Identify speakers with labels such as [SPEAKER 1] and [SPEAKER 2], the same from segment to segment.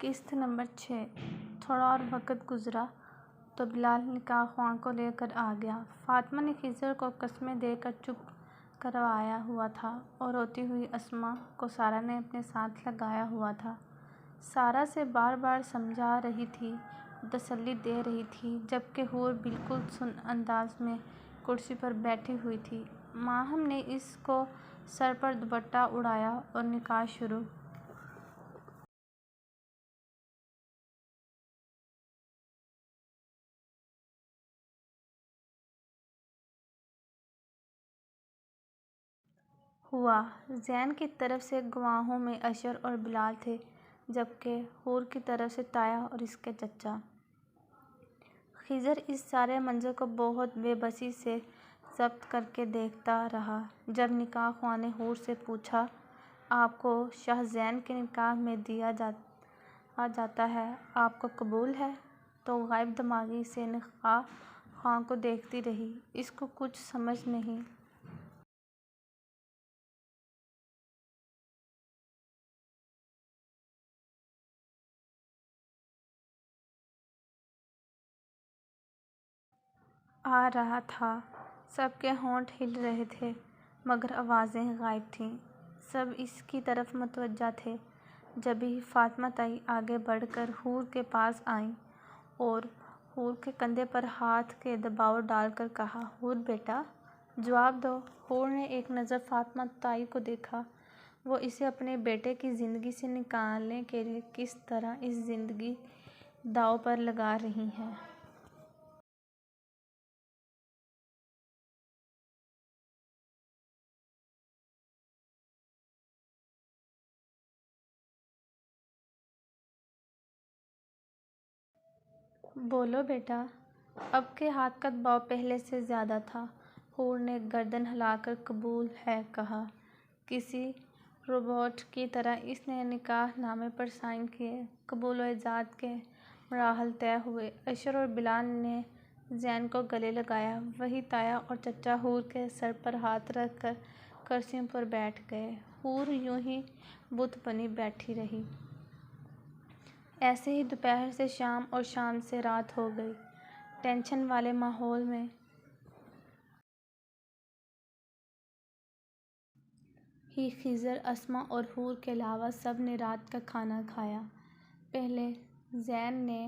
[SPEAKER 1] قسط نمبر 6۔ تھوڑا اور وقت گزرا تو بلال نکاح خواہ کو لے کر آ گیا۔ فاطمہ نے خضر کو قسمیں دے کر چپ کروایا ہوا تھا اور روتی ہوئی اسماء کو سارا نے اپنے ساتھ لگایا ہوا تھا۔ سارا سے بار بار سمجھا رہی تھی، تسلی دے رہی تھی، جبکہ حور بالکل سن انداز میں کرسی پر بیٹھی ہوئی تھی۔ ماہم نے اس کو سر پر دوپٹہ اڑایا اور نکاح شروع ہوا۔ زین کی طرف سے گواہوں میں اشر اور بلال تھے، جبکہ حور کی طرف سے تایا اور اس کے چچا۔ خضر اس سارے منظر کو بہت بے بسی سے ضبط کرکے دیکھتا رہا۔ جب نکاح خواہ نے حور سے پوچھا، آپ کو شاہ زین کے نکاح میں دیا جاتا ہے، آپ کو قبول ہے؟ تو غائب دماغی سے نکاح خواہ کو دیکھتی رہی۔ اس کو کچھ سمجھ نہیں آ رہا تھا۔ سب کے ہونٹ ہل رہے تھے مگر آوازیں غائب تھیں۔ سب اس کی طرف متوجہ تھے۔ جبھی فاطمہ تائی آگے بڑھ کر حور کے پاس آئیں اور حور کے کندھے پر ہاتھ کے دباؤ ڈال کر کہا، حور بیٹا، جواب دو۔ حور نے ایک نظر فاطمہ تائی کو دیکھا۔ وہ اسے اپنے بیٹے کی زندگی سے نکالنے کے لیے کس طرح اس زندگی داؤ پر لگا رہی ہیں۔ بولو بیٹا۔ اب کے ہاتھ کا دباؤ پہلے سے زیادہ تھا۔ حور نے گردن ہلا کر قبول ہے کہا۔ کسی روبوٹ کی طرح اس نے نکاح نامے پر سائن کیے۔ قبول و ایجاد کے مراحل طے ہوئے۔ اشر اور بلال نے زین کو گلے لگایا۔ وہیں تایا اور چچا حور کے سر پر ہاتھ رکھ کر کرسیوں پر بیٹھ گئے۔ حور یوں ہی بت بنی بیٹھی رہی۔ ایسے ہی دوپہر سے شام اور شام سے رات ہو گئی۔ ٹینشن والے ماحول میں ہی خضر، اسماء اور حور کے علاوہ سب نے رات کا کھانا کھایا۔ پہلے زین نے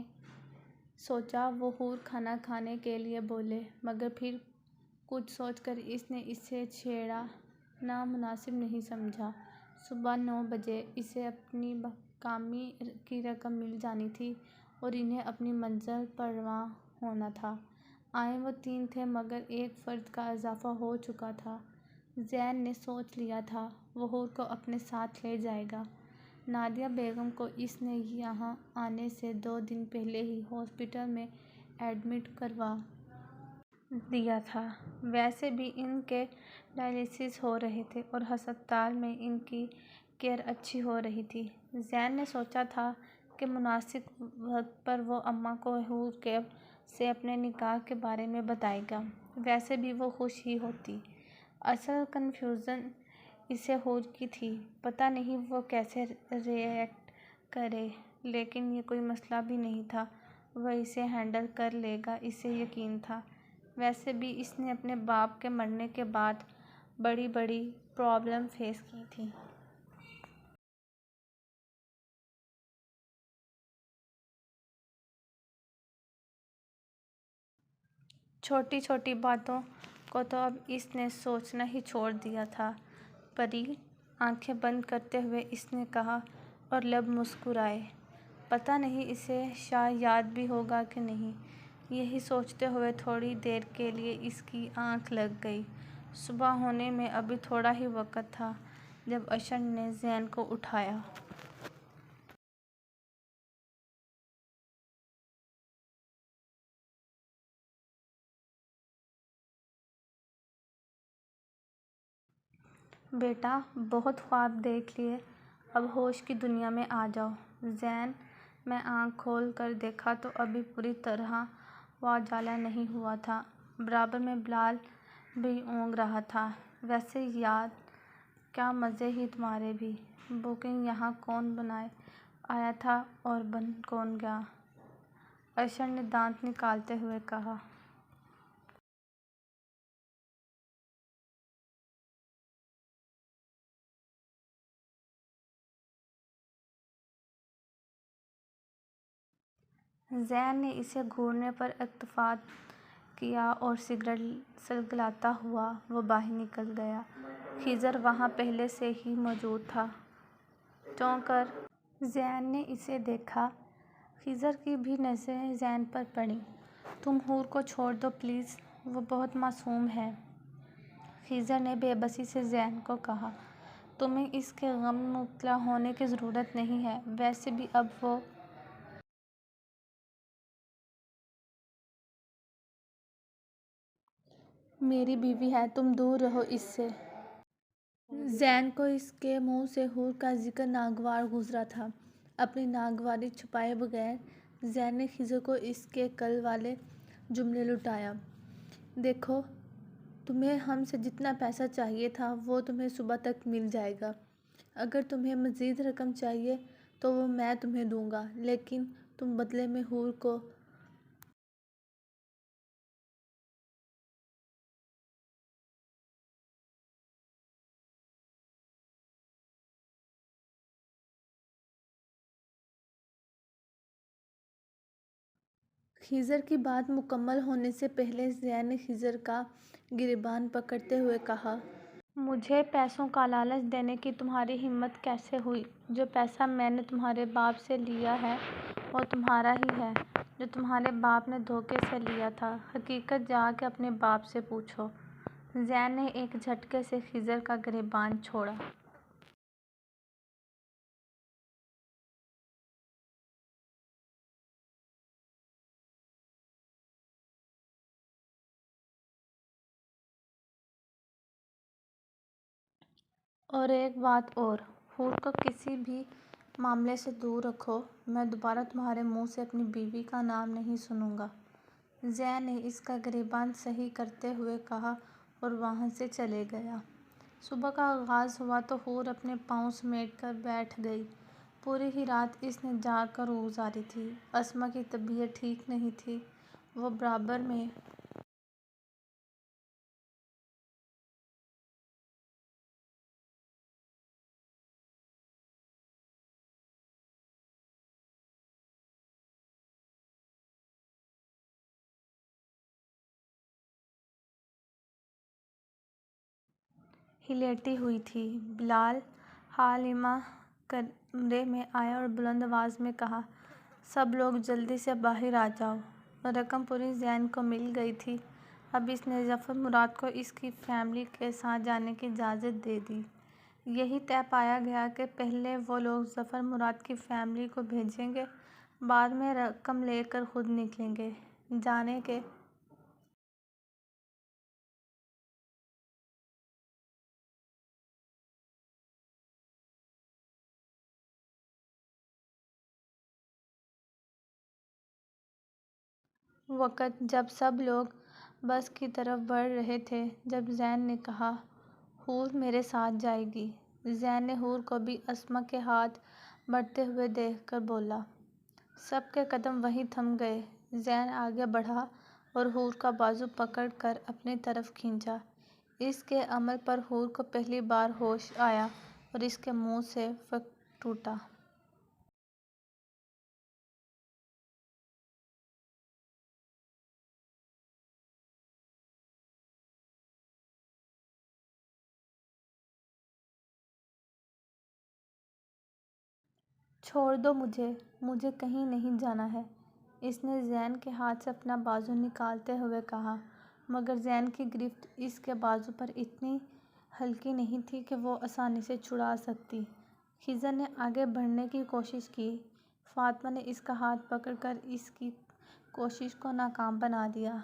[SPEAKER 1] سوچا وہ حور کھانا کھانے کے لیے بولے، مگر پھر کچھ سوچ کر اس نے اسے چھیڑنا مناسب نہیں سمجھا۔ صبح 9 بجے اسے اپنی کامی کی رقم مل جانی تھی اور انہیں اپنی منزل پر رواں ہونا تھا۔ آئے وہ 3 تھے مگر ایک فرد کا اضافہ ہو چکا تھا۔ زین نے سوچ لیا تھا وہ حور کو اپنے ساتھ لے جائے گا۔ نادیہ بیگم کو اس نے یہاں آنے سے 2 دن پہلے ہی ہاسپٹل میں ایڈمٹ کروا دیا تھا۔ ویسے بھی ان کے ڈائلیسس ہو رہے تھے اور ہسپتال میں ان کی کیئر اچھی ہو رہی تھی۔ زین نے سوچا تھا کہ مناسب وقت پر وہ اماں کو حور سے اپنے نکاح کے بارے میں بتائے گا۔ ویسے بھی وہ خوش ہی ہوتی۔ اصل کنفیوژن اسے حور کی تھی۔ پتہ نہیں وہ کیسے ری ایکٹ کرے، لیکن یہ کوئی مسئلہ بھی نہیں تھا، وہ اسے ہینڈل کر لے گا، اسے یقین تھا۔ ویسے بھی اس نے اپنے باپ کے مرنے کے بعد بڑی بڑی پرابلم فیس کی تھیں۔ چھوٹی چھوٹی باتوں کو تو اب اس نے سوچنا ہی چھوڑ دیا تھا۔ پری، آنکھیں بند کرتے ہوئے اس نے کہا اور لب مسکرائے۔ پتہ نہیں اسے شاہ یاد بھی ہوگا کہ نہیں، یہی سوچتے ہوئے تھوڑی دیر کے لیے اس کی آنکھ لگ گئی۔ صبح ہونے میں ابھی تھوڑا ہی وقت تھا جب اشر نے زین کو اٹھایا۔ بیٹا، بہت خواب دیکھ لیے، اب ہوش کی دنیا میں آ جاؤ۔ زین میں آنکھ کھول کر دیکھا تو ابھی پوری طرح واجالا نہیں ہوا تھا۔ برابر میں بلال بھی اونگ رہا تھا۔ ویسے یار، کیا مزے ہی تمہارے بھی۔ بکنگ یہاں کون بنائے؟ آیا تھا اور بن کون گیا؟ اشر نے دانت نکالتے ہوئے کہا۔ زین نے اسے گھورنے پر اکتفا کیا اور سگریٹ سلگلاتا ہوا وہ باہر نکل گیا۔ خضر وہاں پہلے سے ہی موجود تھا۔ چونک کر زین نے اسے دیکھا۔ خضر کی بھی نظریں زین پر پڑیں۔ تم حور کو چھوڑ دو پلیز، وہ بہت معصوم ہے، خضر نے بے بسی سے زین کو کہا۔ تمہیں اس کے غم میں مبتلا ہونے کی ضرورت نہیں ہے، ویسے بھی اب وہ میری بیوی ہے، تم دور رہو اس سے۔ زین کو اس کے منہ سے حور کا ذکر ناگوار گزرا تھا۔ اپنی ناگواری چھپائے بغیر زین نے خضر کو اس کے کل والے جملے لوٹایا۔ دیکھو، تمہیں ہم سے جتنا پیسہ چاہیے تھا وہ تمہیں صبح تک مل جائے گا۔ اگر تمہیں مزید رقم چاہیے تو وہ میں تمہیں دوں گا، لیکن تم بدلے میں حور کو خضر کی بات مکمل ہونے سے پہلے زین نے خضر کا گریبان پکڑتے ہوئے کہا۔ مجھے پیسوں کا لالچ دینے کی تمہاری ہمت کیسے ہوئی؟ جو پیسہ میں نے تمہارے باپ سے لیا ہے وہ تمہارا ہی ہے، جو تمہارے باپ نے دھوکے سے لیا تھا۔ حقیقت جا کے اپنے باپ سے پوچھو۔ زین نے ایک جھٹکے سے خضر کا گریبان چھوڑا۔ اور ایک بات اور، حور کو کسی بھی معاملے سے دور رکھو، میں دوبارہ تمہارے منہ سے اپنی بیوی کا نام نہیں سنوں گا۔ زین نے اس کا گریبان صحیح کرتے ہوئے کہا اور وہاں سے چلے گیا۔ صبح کا آغاز ہوا تو حور اپنے پاؤں سمیٹ کر بیٹھ گئی۔ پوری ہی رات اس نے جاگ کر گزاری تھی۔ اسما کی طبیعت ٹھیک نہیں تھی، وہ برابر میں ہی لیٹی ہوئی تھی۔ بلال حلیمہ کمرے میں آیا اور بلند آواز میں کہا، سب لوگ جلدی سے باہر آ جاؤ۔ رقم پوری زین کو مل گئی تھی۔ اب اس نے ظفر مراد کو اس کی فیملی کے ساتھ جانے کی اجازت دے دی۔ یہی طے پایا گیا کہ پہلے وہ لوگ ظفر مراد کی فیملی کو بھیجیں گے، بعد میں رقم لے کر خود نکلیں گے۔ جانے کے وقت جب سب لوگ بس کی طرف بڑھ رہے تھے، جب زین نے کہا، حور میرے ساتھ جائے گی۔ زین نے حور کو بھی اسما کے ہاتھ بڑھتے ہوئے دیکھ کر بولا۔ سب کے قدم وہیں تھم گئے۔ زین آگے بڑھا اور حور کا بازو پکڑ کر اپنی طرف کھینچا۔ اس کے عمل پر حور کو پہلی بار ہوش آیا اور اس کے منہ سے فک ٹوٹا۔ چھوڑ دو مجھے، مجھے کہیں نہیں جانا ہے، اس نے زین کے ہاتھ سے اپنا بازو نکالتے ہوئے کہا، مگر زین کی گرفت اس کے بازو پر اتنی ہلکی نہیں تھی کہ وہ آسانی سے چھڑا سکتی۔ خضر نے آگے بڑھنے کی کوشش کی۔ فاطمہ نے اس کا ہاتھ پکڑ کر اس کی کوشش کو ناکام بنا دیا۔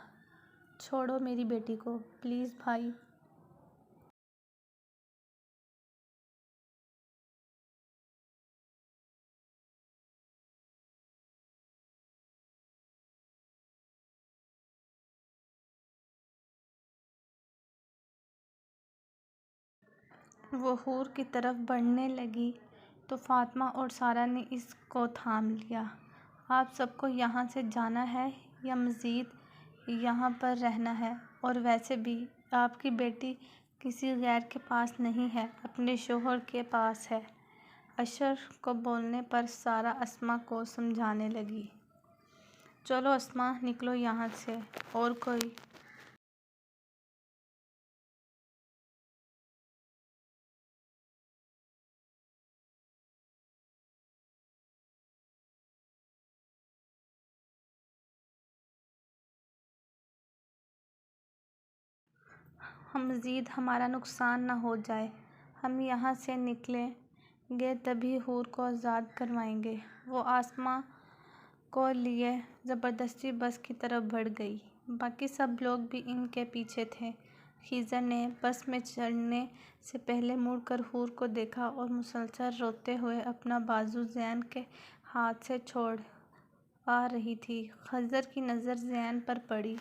[SPEAKER 1] چھوڑو میری بیٹی کو، پلیز بھائی۔ وہ حور کی طرف بڑھنے لگی تو فاطمہ اور سارہ نے اس کو تھام لیا۔ آپ سب کو یہاں سے جانا ہے یا مزید یہاں پر رہنا ہے؟ اور ویسے بھی آپ کی بیٹی کسی غیر کے پاس نہیں ہے، اپنے شوہر کے پاس ہے۔ اشرف کو بولنے پر سارہ اسماء کو سمجھانے لگی۔ چلو اسماء نکلو یہاں سے۔ اور کوئی مزید ہمارا نقصان نہ ہو جائے، ہم یہاں سے نکلیں گے تبھی حور کو آزاد کروائیں گے۔ وہ اسماء کو لیے زبردستی بس کی طرف بڑھ گئی۔ باقی سب لوگ بھی ان کے پیچھے تھے۔ خضر نے بس میں چڑھنے سے پہلے مڑ کر حور کو دیکھا اور مسلسل روتے ہوئے اپنا بازو زین کے ہاتھ سے چھڑا رہی تھی۔ خضر کی نظر زین پر پڑی۔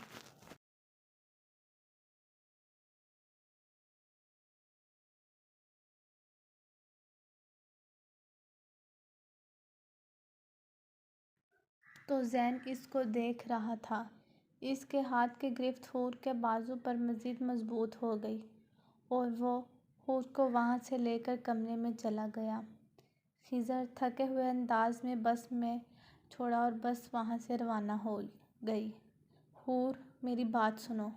[SPEAKER 1] تو زین اس کو دیکھ رہا تھا۔ اس کے ہاتھ کی گرفت حور کے بازو پر مزید مضبوط ہو گئی اور وہ حور کو وہاں سے لے کر کمرے میں چلا گیا۔ خضر تھکے ہوئے انداز میں بس میں چھوڑا اور بس وہاں سے روانہ ہو گئی۔ حور میری بات سنو۔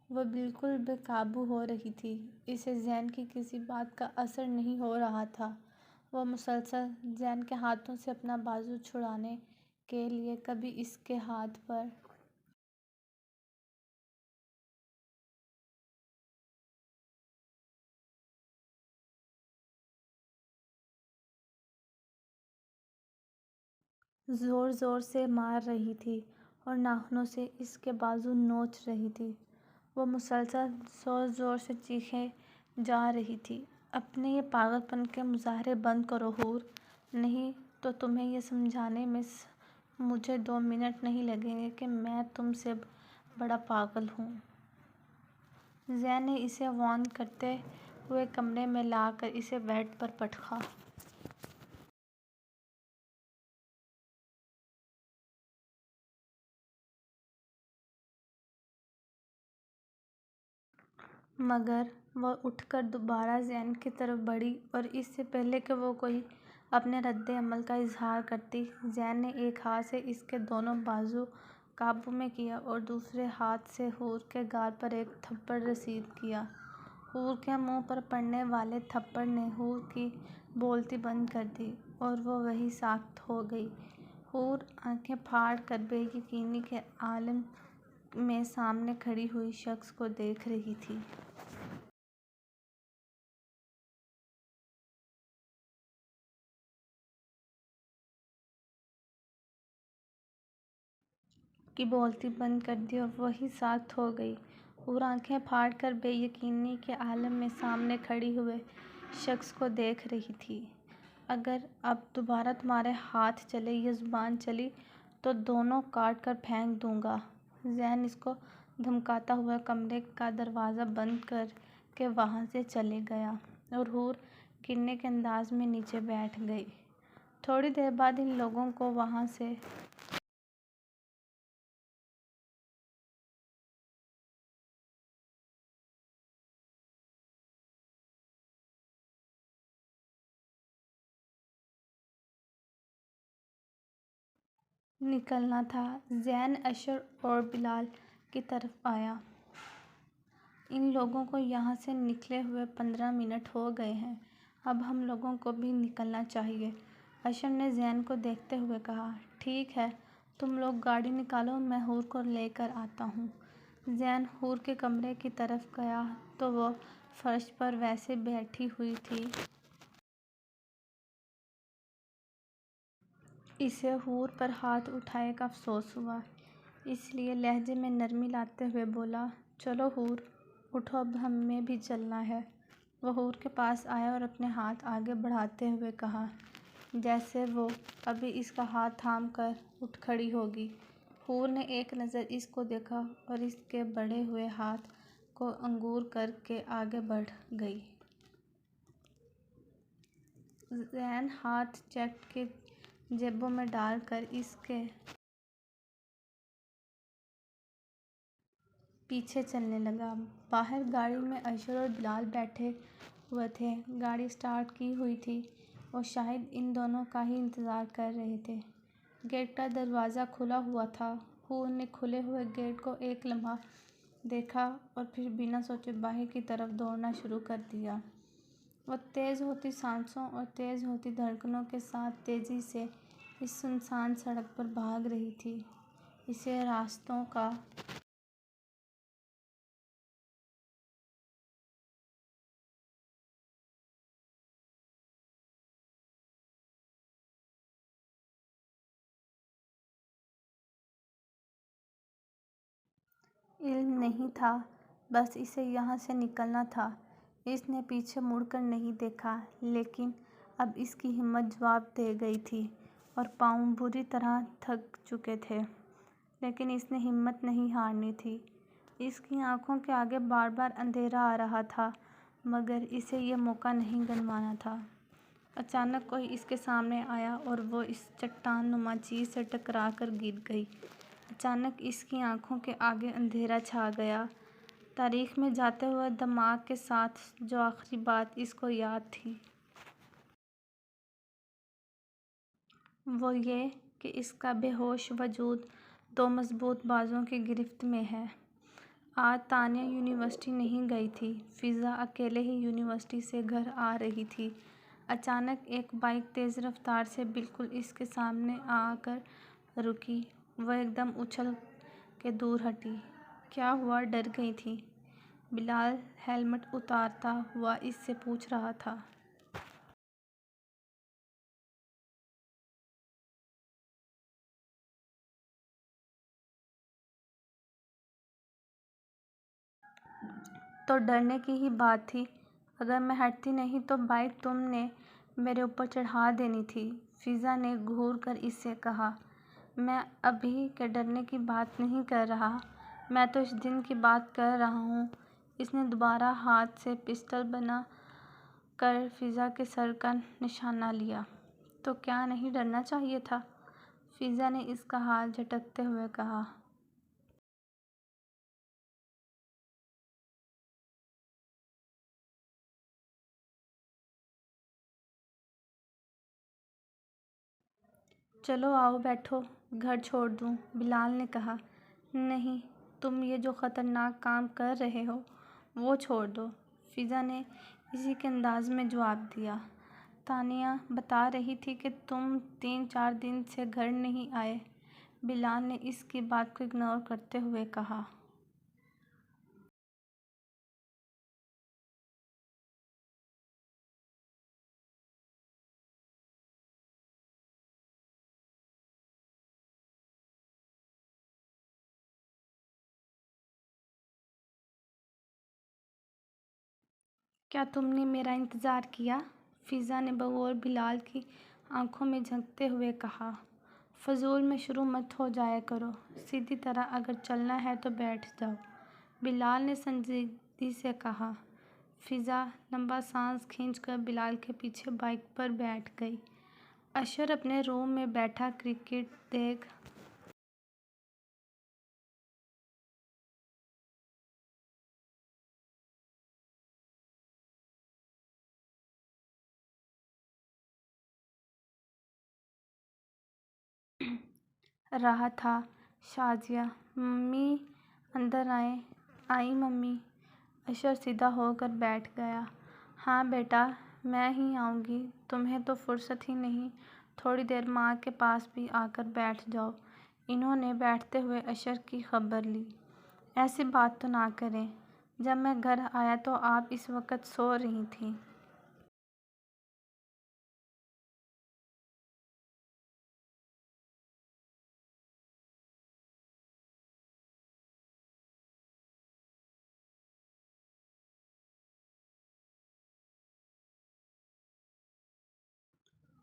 [SPEAKER 1] وہ بالکل بے قابو ہو رہی تھی۔ اسے زین کی کسی بات کا اثر نہیں ہو رہا تھا۔ وہ مسلسل زین کے ہاتھوں سے اپنا بازو چھڑانے کے لیے کبھی اس کے ہاتھ پر زور زور سے مار رہی تھی اور ناخنوں سے اس کے بازو نوچ رہی تھی۔ وہ مسلسل زور زور سے چیخے جا رہی تھی۔ اپنے یہ پاگل پن کے مظاہرے بند کرو حور، نہیں تو تمہیں یہ سمجھانے میں مجھے 2 منٹ نہیں لگیں گے کہ میں تم سے بڑا پاگل ہوں۔ زین نے اسے وارن کرتے ہوئے کمرے میں لا کر اسے بیڈ پر پٹخا۔ مگر وہ اٹھ کر دوبارہ زین کی طرف بڑھی اور اس سے پہلے کہ وہ کوئی اپنے رد عمل کا اظہار کرتی، زین نے ایک ہاتھ سے اس کے دونوں بازو قابو میں کیا اور دوسرے ہاتھ سے حور کے گال پر ایک تھپڑ رسید کیا۔ حور کے منہ پر پڑنے والے تھپڑ نے حور کی بولتی بند کر دی اور وہ وہیں ساکت ہو گئی۔ حور آنکھیں پھاڑ کر بے یقینی کے عالم میں سامنے کھڑی ہوئی شخص کو دیکھ رہی تھی۔ کی بولتی بند کر دی اور وہیں ساکت ہو گئی۔ حور آنکھیں پھاڑ کر بے یقینی کے عالم میں سامنے کھڑی ہوئے شخص کو دیکھ رہی تھی۔ اگر اب دوبارہ تمہارے ہاتھ چلے یا زبان چلی تو دونوں کاٹ کر پھینک دوں گا۔ زین اس کو دھمکاتا ہوا کمرے کا دروازہ بند کر کے وہاں سے چلے گیا اور حور گرنے کے انداز میں نیچے بیٹھ گئی۔ تھوڑی دیر بعد ان لوگوں کو وہاں سے نکلنا تھا۔ زین اشرف اور بلال کی طرف آیا۔ ان لوگوں کو یہاں سے نکلے ہوئے 15 منٹ ہو گئے ہیں، اب ہم لوگوں کو بھی نکلنا چاہیے۔ اشرف نے زین کو دیکھتے ہوئے کہا۔ ٹھیک ہے، تم لوگ گاڑی نکالو، میں حور کو لے کر آتا ہوں۔ زین حور کے کمرے کی طرف گیا تو وہ فرش پر ویسے بیٹھی ہوئی تھی۔ اسے حور پر ہاتھ اٹھائے کا افسوس ہوا، اس لیے لہجے میں نرمی لاتے ہوئے بولا، چلو حور اٹھو، اب ہمیں بھی چلنا ہے۔ وہ حور کے پاس آیا اور اپنے ہاتھ آگے بڑھاتے ہوئے کہا، جیسے وہ ابھی اس کا ہاتھ تھام کر اٹھ کھڑی ہوگی۔ حور نے ایک نظر اس کو دیکھا اور اس کے بڑھے ہوئے ہاتھ کو انگور کر کے آگے بڑھ گئی۔ زین ہاتھ جیکٹ کے جیبوں میں ڈال کر اس کے پیچھے چلنے لگا۔ باہر گاڑی میں اشر اور بلال بیٹھے ہوئے تھے۔ گاڑی سٹارٹ کی ہوئی تھی اور شاہد ان دونوں کا ہی انتظار کر رہے تھے۔ گیٹ کا دروازہ کھلا ہوا تھا۔ حور نے کھلے ہوئے گیٹ کو ایک لمحہ دیکھا اور پھر بنا سوچے باہر کی طرف دوڑنا شروع کر دیا۔ وہ تیز ہوتی سانسوں اور تیز ہوتی دھڑکنوں کے ساتھ تیزی سے اس سنسان سڑک پر بھاگ رہی تھی۔ اسے راستوں کا علم نہیں تھا، بس اسے یہاں سے نکلنا تھا۔ اس نے پیچھے مڑ کر نہیں دیکھا، لیکن اب اس کی ہمت جواب دے گئی تھی اور پاؤں بری طرح تھک چکے تھے، لیکن اس نے ہمت نہیں ہارنی تھی۔ اس کی آنکھوں کے آگے بار بار اندھیرا آ رہا تھا، مگر اسے یہ موقع نہیں گنوانا تھا۔ اچانک کوئی اس کے سامنے آیا اور وہ اس چٹان نما چیز سے ٹکرا کر گر گئی۔ اچانک اس کی آنکھوں کے آگے اندھیرا چھا گیا۔ تاریخ میں جاتے ہوئے دماغ کے ساتھ جو آخری بات اس کو یاد تھی وہ یہ کہ اس کا بے ہوش وجود دو مضبوط بازوں کی گرفت میں ہے۔ آج تانیہ یونیورسٹی نہیں گئی تھی۔ فضا اکیلے ہی یونیورسٹی سے گھر آ رہی تھی۔ اچانک ایک بائیک تیز رفتار سے بالکل اس کے سامنے آ کر رکی۔ وہ ایک دم اچھل کے دور ہٹی۔ کیا ہوا، ڈر گئی تھیں؟ بلال ہیلمٹ اتارتا ہوا اس سے پوچھ رہا تھا۔ تو ڈرنے کی ہی بات تھی۔ اگر میں ہٹتی نہیں تو بائیک تم نے میرے اوپر چڑھا دینی تھی، فضا نے گھور کر اس سے کہا۔ میں ابھی کے ڈرنے کی بات نہیں کر رہا، میں تو اس دن کی بات کر رہا ہوں۔ اس نے دوبارہ ہاتھ سے پسٹل بنا کر فضا کے سر کا نشانہ لیا۔ تو کیا نہیں ڈرنا چاہیے تھا؟ فضا نے اس کا ہاتھ جھٹکتے ہوئے کہا۔ چلو آؤ بیٹھو، گھر چھوڑ دوں، بلال نے کہا۔ نہیں، تم یہ جو خطرناک کام کر رہے ہو وہ چھوڑ دو، فضا نے اسی کے انداز میں جواب دیا۔ تانیہ بتا رہی تھی کہ تم 3-4 دن سے گھر نہیں آئے، بلال نے اس کی بات کو اگنور کرتے ہوئے کہا۔ کیا تم نے میرا انتظار کیا؟ فضا نے بغور بلال کی آنکھوں میں جھانکتے ہوئے کہا۔ فضول میں شروع مت ہو جایا کرو، سیدھی طرح اگر چلنا ہے تو بیٹھ جاؤ، بلال نے سنجیدگی سے کہا۔ فضا لمبا سانس کھینچ کر بلال کے پیچھے بائیک پر بیٹھ گئی۔ اشر اپنے روم میں بیٹھا کرکٹ دیکھ رہا تھا۔ شازیہ، ممی اندر آئیں۔ آئیں ممی۔ اشر سیدھا ہو کر بیٹھ گیا۔ ہاں بیٹا، میں ہی آؤں گی، تمہیں تو فرصت ہی نہیں، تھوڑی دیر ماں کے پاس بھی آ کر بیٹھ جاؤ۔ انہوں نے بیٹھتے ہوئے اشر کی خبر لی۔ ایسی بات تو نہ کریں، جب میں گھر آیا تو آپ اس وقت سو رہی تھیں۔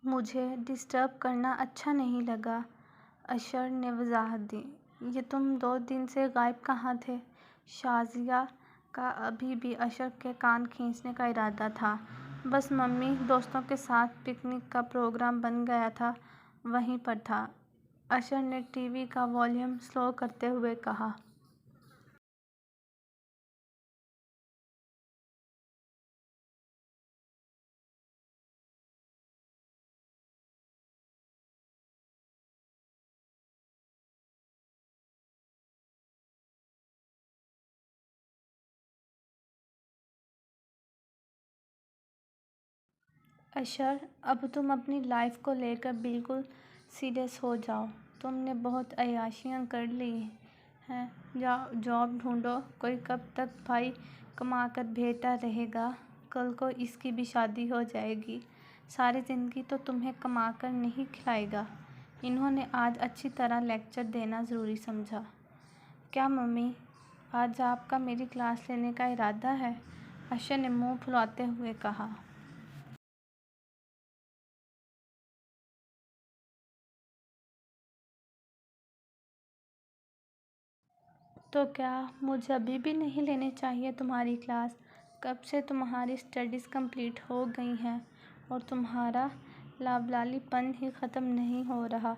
[SPEAKER 1] مجھے ڈسٹرب کرنا اچھا نہیں لگا، اشر نے وضاحت دی۔ یہ تم 2 دن سے غائب کہاں تھے؟ شازیہ کا ابھی بھی اشر کے کان کھینچنے کا ارادہ تھا، بس ممی، دوستوں کے ساتھ پکنک کا پروگرام بن گیا تھا، وہیں پر تھا۔ اشر نے ٹی وی کا والیوم سلو کرتے ہوئے کہا۔ اشر، اب تم اپنی لائف کو لے کر بالکل سیریس ہو جاؤ۔ تم نے بہت عیاشیاں کر لی ہیں، جاؤ جاب ڈھونڈو۔ کوئی کب تک بھائی کما کر بھیجتا رہے گا؟ کل کو اس کی بھی شادی ہو جائے گی، ساری زندگی تو تمہیں کما کر نہیں کھلائے گا۔ انہوں نے آج اچھی طرح لیکچر دینا ضروری سمجھا۔ کیا ممی، آج آپ کا میری کلاس لینے کا ارادہ ہے؟ اشر نے منہ پھلاتے ہوئے کہا۔ تو کیا مجھے ابھی بھی نہیں لینی چاہیے تمہاری کلاس؟ کب سے تمہاری اسٹڈیز کمپلیٹ ہو گئی ہیں اور تمہارا لابلالی پن ہی ختم نہیں ہو رہا۔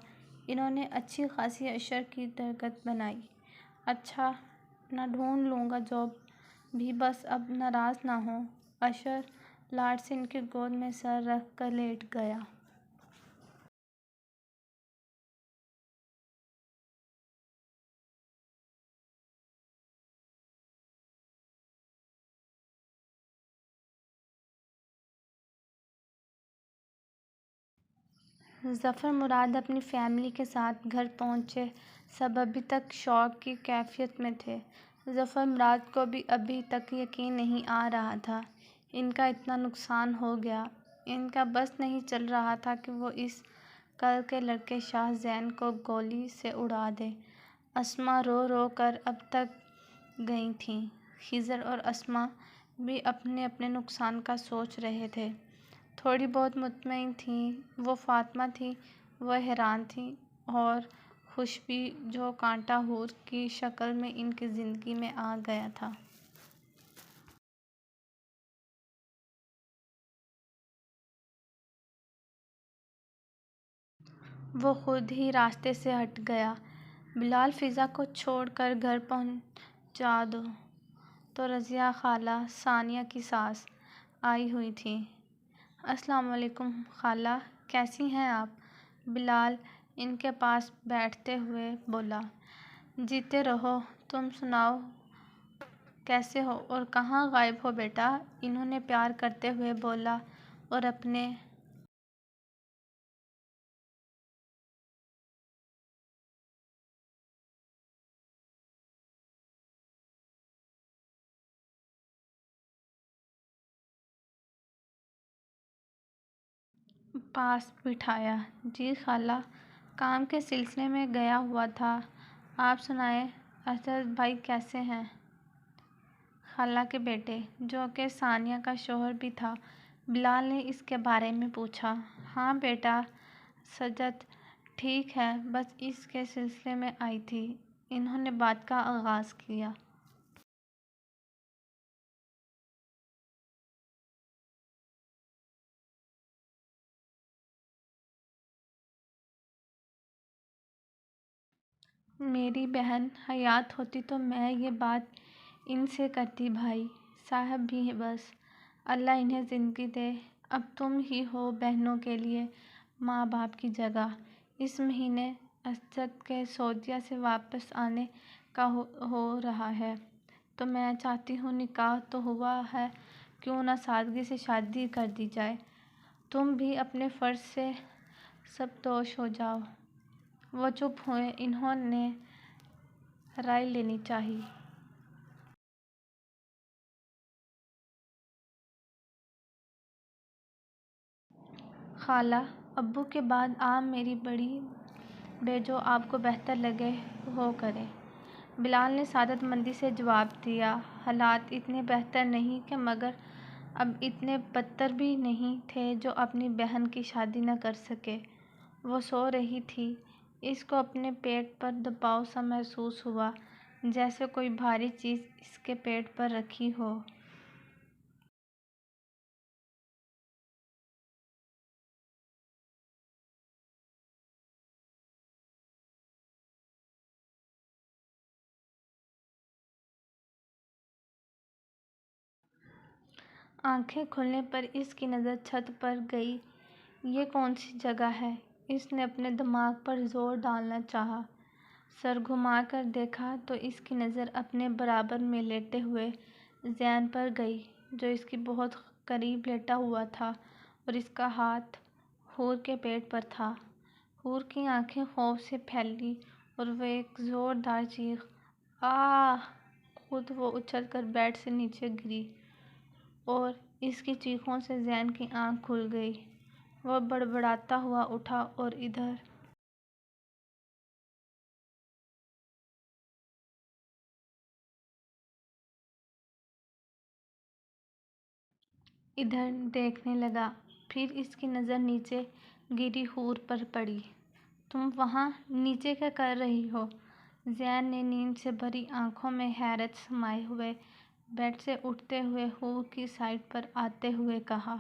[SPEAKER 1] انہوں نے اچھی خاصی اشر کی درگت بنائی۔ اچھا، نہ ڈھونڈ لوں گا جاب بھی، بس اب ناراض نہ ہو۔ اشر لاڈ سے ان کی گود میں سر رکھ کر لیٹ گیا۔ ظفر مراد اپنی فیملی کے ساتھ گھر پہنچے۔ سب ابھی تک شوق کی کیفیت میں تھے۔ ظفر مراد کو بھی ابھی تک یقین نہیں آ رہا تھا، ان کا اتنا نقصان ہو گیا۔ ان کا بس نہیں چل رہا تھا کہ وہ اس کل کے لڑکے شاہ زین کو گولی سے اڑا دے۔ اسماء رو رو کر اب تک گئی تھیں۔ خضر اور اسماء بھی اپنے اپنے نقصان کا سوچ رہے تھے۔ تھوڑی بہت مطمئن تھیں وہ فاطمہ تھی، وہ حیران تھیں، اور خوش بھی جو کانٹا حور کی شکل میں ان کی زندگی میں آ گیا تھا۔ وہ خود ہی راستے سے ہٹ گیا۔ بلال، فضا کو چھوڑ کر گھر پہنچا دو۔ تو رضیہ خالہ، ثانیہ کی ساس، آئی ہوئی تھیں۔ السلام علیکم خالہ، کیسی ہیں آپ؟ بلال ان کے پاس بیٹھتے ہوئے بولا۔ جیتے رہو، تم سناؤ کیسے ہو اور کہاں غائب ہو بیٹا؟ انہوں نے پیار کرتے ہوئے بولا اور اپنے پاس بٹھایا۔ جی خالہ، کام کے سلسلے میں گیا ہوا تھا۔ آپ سنائیں، اسد بھائی کیسے ہیں؟ خالہ کے بیٹے، جو کہ ثانیہ کا شوہر بھی تھا، بلال نے اس کے بارے میں پوچھا۔ ہاں بیٹا سجاد ٹھیک ہے، بس اس کے سلسلے میں آئی تھی۔ انہوں نے بات کا آغاز کیا۔ میری بہن حیات ہوتی تو میں یہ بات ان سے کرتی۔ بھائی صاحب بھی ہیں، بس اللہ انہیں زندگی دے۔ اب تم ہی ہو بہنوں کے لیے ماں باپ کی جگہ۔ اس مہینے اسد کے سعودیہ سے واپس آنے کا ہو رہا ہے، تو میں چاہتی ہوں نکاح تو ہوا ہے، کیوں نہ سادگی سے شادی کر دی جائے۔ تم بھی اپنے فرض سے سبکدوش ہو جاؤ۔ وہ چپ ہوئے، انہوں نے رائے لینی چاہی۔ خالہ، ابو کے بعد آپ میری بڑی بے، جو آپ کو بہتر لگے وہ کریں۔ بلال نے سعادت مندی سے جواب دیا۔ حالات اتنے بہتر نہیں کہ مگر اب اتنے بدتر بھی نہیں تھے جو اپنی بہن کی شادی نہ کر سکے۔ وہ سو رہی تھی، اس کو اپنے پیٹ پر دباؤ سا محسوس ہوا، جیسے کوئی بھاری چیز اس کے پیٹ پر رکھی ہو۔ آنکھیں کھلنے پر اس کی نظر چھت پر گئی۔ یہ کون سی جگہ ہے؟ اس نے اپنے دماغ پر زور ڈالنا چاہا۔ سر گھما کر دیکھا تو اس کی نظر اپنے برابر میں لیٹے ہوئے زین پر گئی، جو اس کی بہت قریب لیٹا ہوا تھا اور اس کا ہاتھ حور کے پیٹ پر تھا۔ حور کی آنکھیں خوف سے پھیلیں اور وہ ایک زوردار چیخ "آہ!" خود وہ اچھل کر بیڈ سے نیچے گری اور اس کی چیخوں سے زین کی آنکھ کھل گئی۔ وہ بڑبڑاتا ہوا اٹھا اور ادھر دیکھنے لگا۔ پھر اس کی نظر نیچے گری حور پر پڑی۔ "تم وہاں نیچے کیا کر رہی ہو؟" زین نے نیند سے بھری آنکھوں میں حیرت سمائے ہوئے بیڈ سے اٹھتے ہوئے حور کی سائیڈ پر آتے ہوئے کہا۔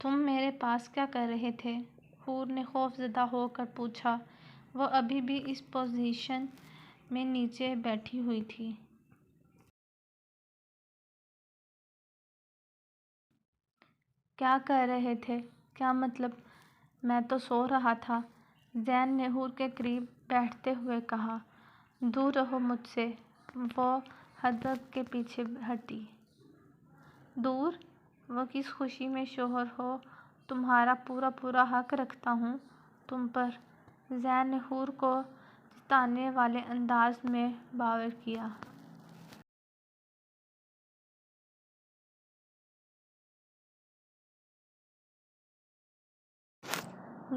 [SPEAKER 1] "تم میرے پاس کیا کر رہے تھے؟" حور نے خوف زدہ ہو کر پوچھا۔ وہ ابھی بھی اس پوزیشن میں نیچے بیٹھی ہوئی تھی۔ "کیا کر رہے تھے؟ کیا مطلب؟" "میں تو سو رہا تھا." زین نے حور کے قریب بیٹھتے ہوئے کہا۔ "دور رہو مجھ سے." وہ حدق کے پیچھے ہٹی۔ "دور؟ وہ کس خوشی میں شوہر ہو، تمہارا پورا پورا حق رکھتا ہوں تم پر." زین نے حور کو جتانے والے انداز میں باور کیا۔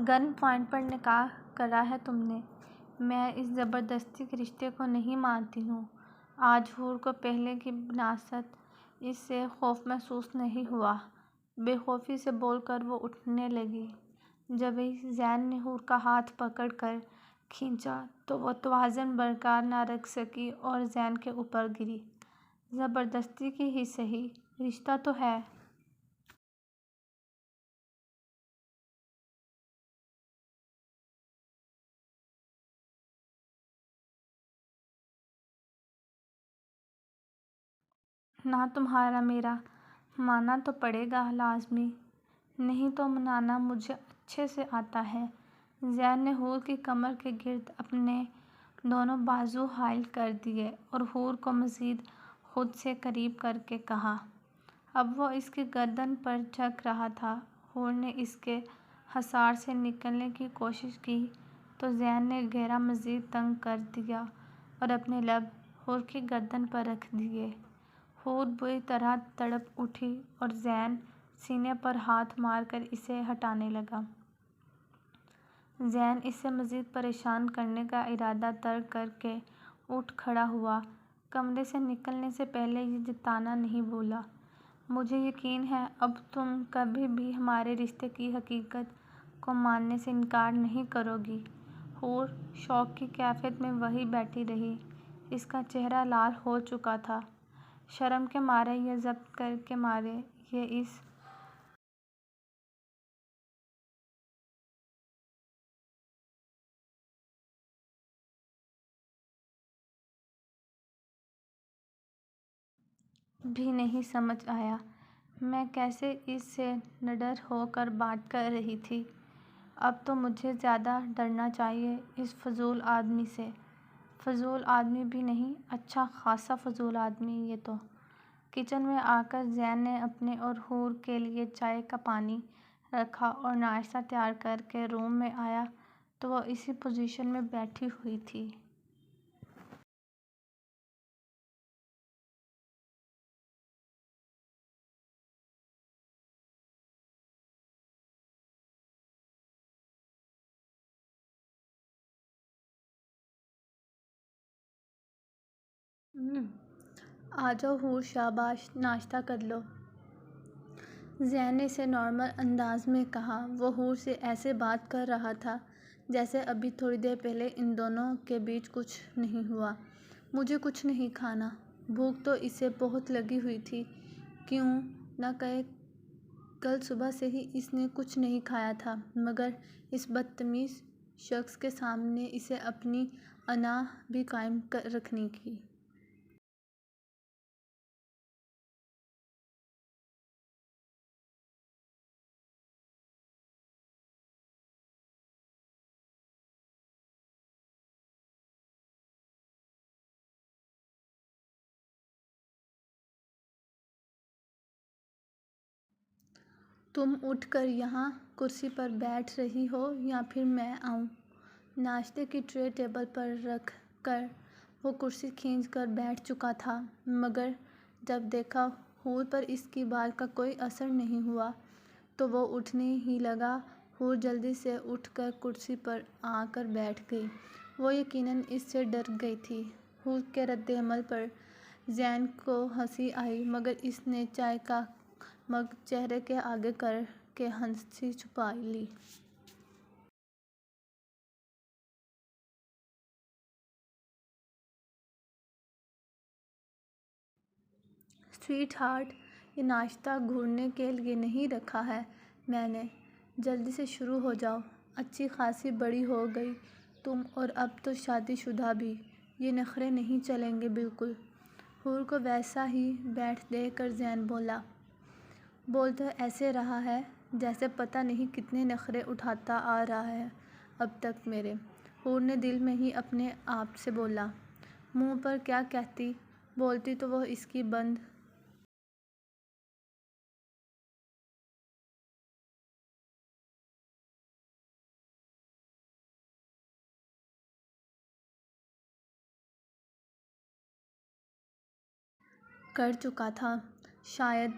[SPEAKER 1] "گن پوائنٹ پر نکاح کرا ہے تم نے۔ میں اس زبردستی کے رشتے کو نہیں مانتی ہوں." آج حور کو پہلے کی بنسبت اس سے خوف محسوس نہیں ہوا۔ بے خوفی سے بول کر وہ اٹھنے لگی۔ جبھی زین نے حور کا ہاتھ پکڑ کر کھینچا تو وہ توازن برقرار نہ رکھ سکی اور زین کے اوپر گری۔ "زبردستی کی ہی سہی، رشتہ تو ہے۔ نہ تمہارا میرا، ماننا تو پڑے گا لازمی۔ نہیں تو منانا مجھے اچھے سے آتا ہے." زین نے حور کی کمر کے گرد اپنے دونوں بازو حائل کر دیے اور حور کو مزید خود سے قریب کر کے کہا۔ اب وہ اس کی گردن پر جھک رہا تھا۔ حور نے اس کے حصار سے نکلنے کی کوشش کی تو زین نے گھیرا مزید تنگ کر دیا اور اپنے لب حور کی گردن پر رکھ دیے۔ حور بری طرح تڑپ اٹھی اور زین سینے پر ہاتھ مار کر اسے ہٹانے لگا۔ زین اسے مزید پریشان کرنے کا ارادہ ترک کر کے اٹھ کھڑا ہوا۔ کمرے سے نکلنے سے پہلے یہ جتانا نہیں بھولا۔ "مجھے یقین ہے اب تم کبھی بھی ہمارے رشتے کی حقیقت کو ماننے سے انکار نہیں کرو گی." حور شوق کی کیفیت میں وہیں بیٹھی رہی۔ اس کا چہرہ لال ہو چکا تھا۔ شرم کے مارے یا ضبط کے مارے یہ اس بھی نہیں سمجھ آیا۔ میں کیسے اس سے نڈر ہو کر بات کر رہی تھی۔ اب تو مجھے زیادہ ڈرنا چاہیے اس فضول آدمی سے۔ فضول آدمی بھی نہیں، اچھا خاصا فضول آدمی یہ تو۔ کچن میں آ کر زین نے اپنے اور حور کے لیے چائے کا پانی رکھا اور ناشتہ تیار کر کے روم میں آیا تو وہ اسی پوزیشن میں بیٹھی ہوئی تھی۔ "آ جاؤ حور، شاباش، ناشتہ کر لو." زین نے اسے نارمل انداز میں کہا۔ وہ حور سے ایسے بات کر رہا تھا جیسے ابھی تھوڑی دیر پہلے ان دونوں کے بیچ کچھ نہیں ہوا۔ "مجھے کچھ نہیں کھانا." بھوک تو اسے بہت لگی ہوئی تھی۔ کیوں نہ کہے کل صبح سے ہی اس نے کچھ نہیں کھایا تھا، مگر اس بدتمیز شخص کے سامنے اسے اپنی انا بھی قائم رکھنی کی تم اٹھ کر یہاں کرسی پر بیٹھ رہی ہو یا پھر میں آؤں؟ ناشتے کی ٹرے ٹیبل پر رکھ کر وہ کرسی کھینچ کر بیٹھ چکا تھا، مگر جب دیکھا حور پر اس کی بات کا کوئی اثر نہیں ہوا تو وہ اٹھنے ہی لگا۔ حور جلدی سے اٹھ کر کرسی پر آ کر بیٹھ گئی۔ وہ یقیناً اس سے ڈر گئی تھی۔ حور کے رد عمل پر زین کو ہنسی آئی، مگر اس نے چائے کا مگ چہرے کے آگے کر کے ہنسی چھپا لی۔ سویٹ ہارٹ، یہ ناشتہ گھورنے کے لیے نہیں رکھا ہے میں نے۔ جلدی سے شروع ہو جاؤ۔ اچھی خاصی بڑی ہو گئی تم اور اب تو شادی شدہ بھی۔ یہ نخرے نہیں چلیں گے بالکل۔ حور کو ویسا ہی بیٹھ دیکھ کر زین بولا۔ بول تو ایسے رہا ہے جیسے پتہ نہیں کتنے نخرے اٹھاتا آ رہا ہے اب تک میرے۔ حور نے دل میں ہی اپنے آپ سے بولا۔ منہ پر کیا کہتی، بولتی تو وہ اس کی بند کر چکا تھا۔ شاید